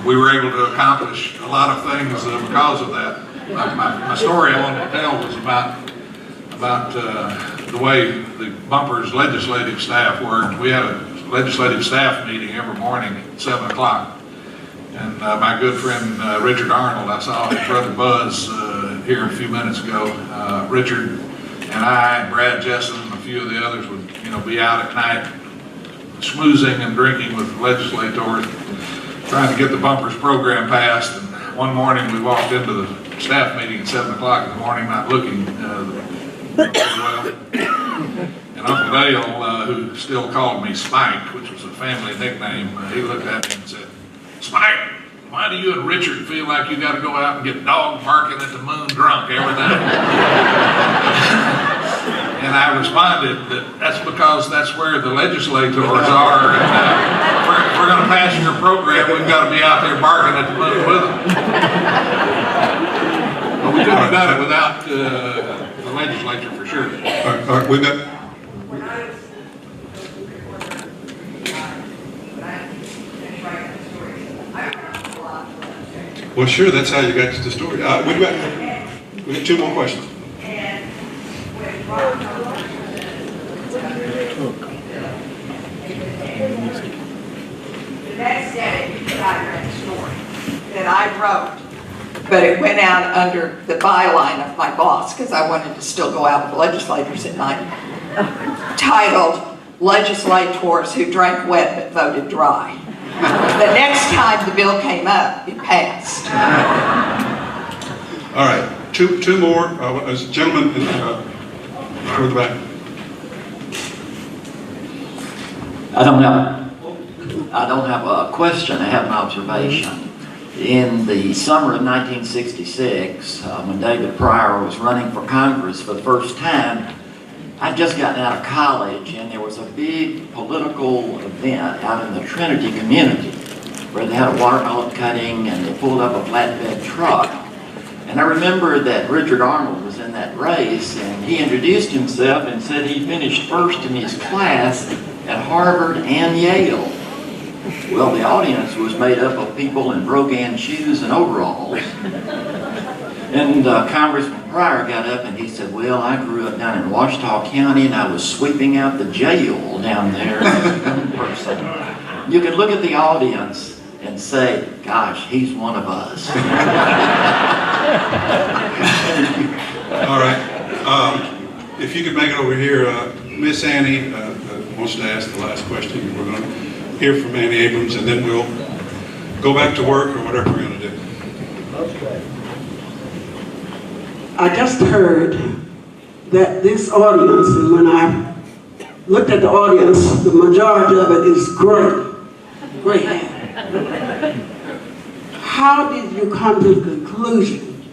we were able to accomplish a lot of things because of that. My story I wanted to tell was about the way the Bumpers legislative staff worked. We had a legislative staff meeting every morning at 7 o'clock. And my good friend Richard Arnold, I saw his brother Buzz here a few minutes ago. Richard and I and Brad Jessen and a few of the others would be out at night schmoozing and drinking with legislators, trying to get the Bumpers program passed. And one morning we walked into the staff meeting at 7 o'clock in the morning, not looking well. And Uncle Dale, who still called me Spike, which was a family nickname, he looked at me and said, "Spike, why do you and Richard feel like you got to go out and get dog barking at the moon drunk every night?" And I responded that that's because that's where the legislators are. And if we're going to pass your program, we've got to be out there barking at the moon with them. But we couldn't have done it without the legislature for sure. All right, we've got. When I was when I finished writing the story, I remember a lot. Well, sure, that's how you got to the story. We got two more questions. And when Robert the next day, I read the story that I wrote, but it went out under the byline of my boss because I wanted to still go out with legislators at night, titled "Legislators Who Drank Wet But Voted Dry." The next time the bill came up, it passed. All right, two more. As a gentleman toward the back. I don't have a question, I have an observation. In the summer of 1966, when David Pryor was running for Congress for the first time, I'd just gotten out of college, and there was a big political event out in the Trinity community where they had a watermelon cutting and they pulled up a flatbed truck. And I remember that Richard Arnold was in that race, and he introduced himself and said he finished first in his class at Harvard and Yale. Well, the audience was made up of people in brogan shoes and overalls. And Congressman Pryor got up and he said, "Well, I grew up down in Ouachita County and I was sweeping out the jail down there in person." You can look at the audience and say, "Gosh, he's one of us." All right. If you could make it over here, Miss Annie wants to ask the last question. We're going to hear from Annie Abrams, and then we'll go back to work or whatever we're going to do. Okay. I just heard that this audience, and when I looked at the audience, the majority of it is great hand. How did you come to the conclusion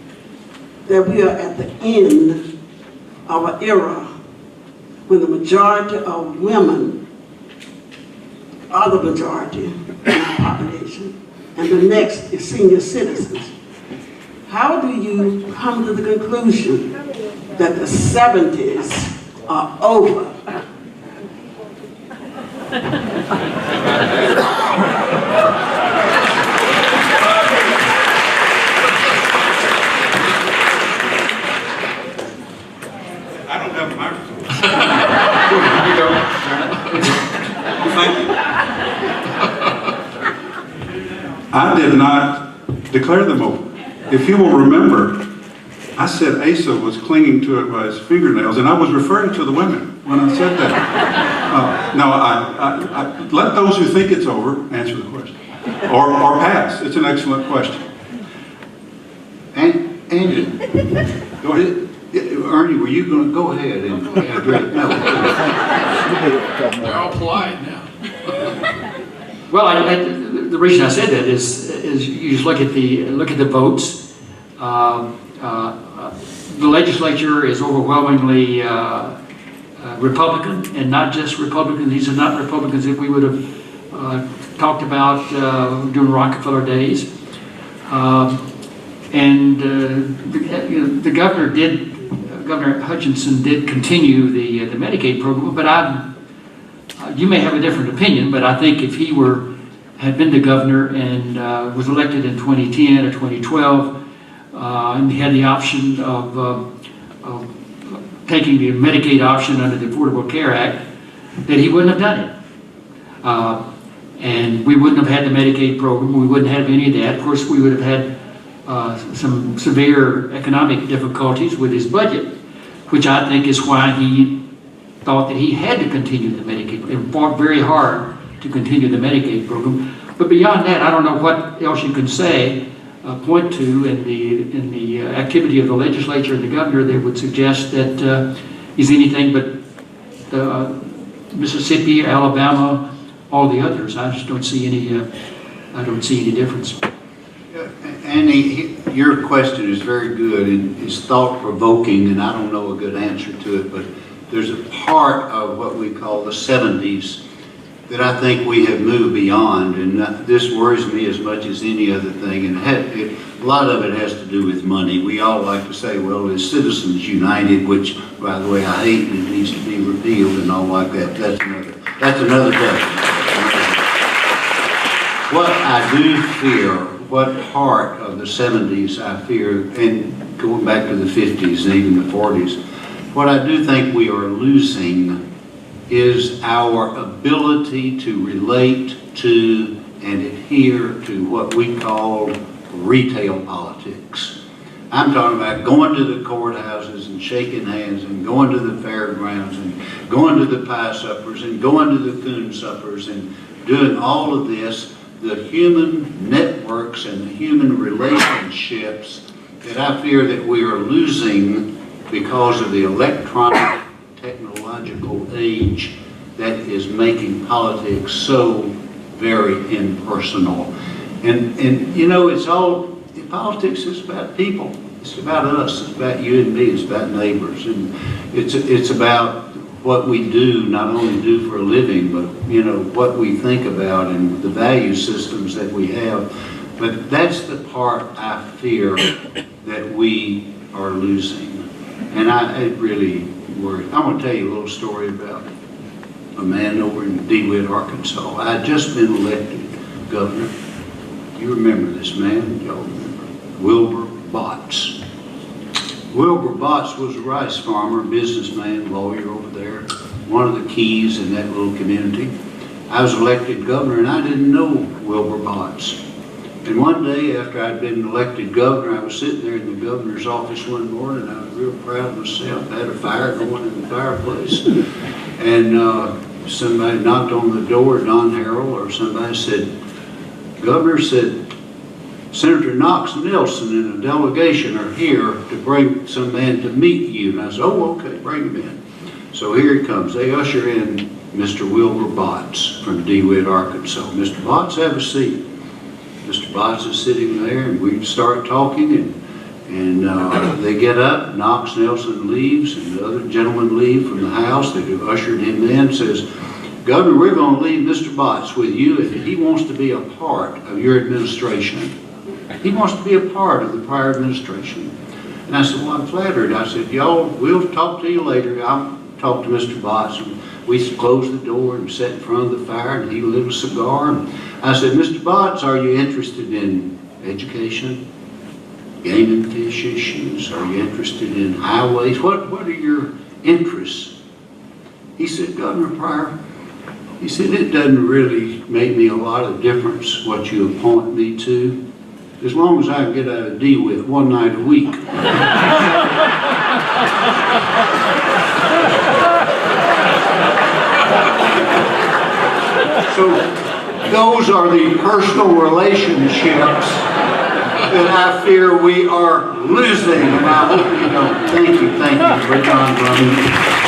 that we are at the end of an era when the majority of women are the majority in our population, and the next is senior citizens? How do you come to the conclusion that the 70s are over? I don't have a microphone. Thank you. I did not declare them over. If you will remember, I said Asa was clinging to it by his fingernails, and I was referring to the women when I said that. No, I let those who think it's over answer the question. or pass? It's an excellent question. And Andy, Go ahead. Ernie, were you going to go ahead and address? No. They're all polite now. Well, the reason I said that is you just look at the votes. The legislature is overwhelmingly Republican, and not just Republicans. These are not Republicans that we would have talked about during Rockefeller days. The Governor Hutchinson did continue the Medicaid program, but you may have a different opinion, but I think if he had been the governor and was elected in 2010 or 2012, and he had the option of taking the Medicaid option under the Affordable Care Act, that he wouldn't have done it. And we wouldn't have had the Medicaid program, we wouldn't have any of that. Of course, we would have had some severe economic difficulties with his budget, which I think is why he thought that he had to continue the Medicaid and fought very hard to continue the Medicaid program. But beyond that, I don't know what else you can say, point to in the activity of the legislature and the governor that would suggest that he's anything but Mississippi, Alabama, all the others. I just don't see any difference. Andy, your question is very good and is thought-provoking, and I don't know a good answer to it, but there's a part of what we call the 70s that I think we have moved beyond, and this worries me as much as any other thing, and a lot of it has to do with money. We all like to say, well, it's Citizens United, which, by the way, I hate, and it needs to be repealed and all like that. That's another day. What I do fear, what part of the 70s I fear, and going back to the 50s and even the 40s, what I do think we are losing is our ability to relate to and adhere to what we call retail politics. I'm talking about going to the courthouses and shaking hands and going to the fairgrounds and going to the pie suppers and going to the coon suppers and doing all of this, the human networks and the human relationships that I fear that we are losing because of the electronic technological age that is making politics so very impersonal. And you know, politics is about people. It's about us. It's about you and me. It's about neighbors. And it's about what we do, not only do for a living, but you know, what we think about and the value systems that we have. But that's the part I fear that we are losing. And it really worries. I'm going to tell you a little story about a man over in DeWitt, Arkansas. I had just been elected governor. You remember this man? Y'all remember? Wilbur Botts. Wilbur Botts was a rice farmer, businessman, lawyer over there, one of the keys in that little community. I was elected governor and I didn't know Wilbur Botts. And one day after I'd been elected governor, I was sitting there in the governor's office one morning. I was real proud of myself. I had a fire going in the fireplace. And somebody knocked on the door, Don Harrell or somebody said, Governor said, Senator Knox Nelson and a delegation are here to bring some man to meet you. And I said, oh, okay, bring him in. So here he comes. They usher in Mr. Wilbur Botts from DeWitt, Arkansas. Mr. Botts, have a seat. Mr. Botts is sitting there, and we start talking, and they get up. Knox Nelson leaves, and the other gentlemen leave from the house. They ushered him in, says, Governor, we're going to leave Mr. Botts with you if he wants to be a part of your administration. He wants to be a part of the prior administration. And I said, well, I'm flattered. I said, y'all, we'll talk to you later. I'll talk to Mr. Botts. And we closed the door and sat in front of the fire, and he lit a cigar. And I said, Mr. Botts, are you interested in education, game and fish issues? Are you interested in highways? What are your interests? He said, Governor Pryor, he said, it doesn't really make me a lot of difference what you appoint me to, as long as I can get out of DeWitt one night a week. So, those are the personal relationships that I fear we are losing, and I hope you don't. Thank you, John Brummett.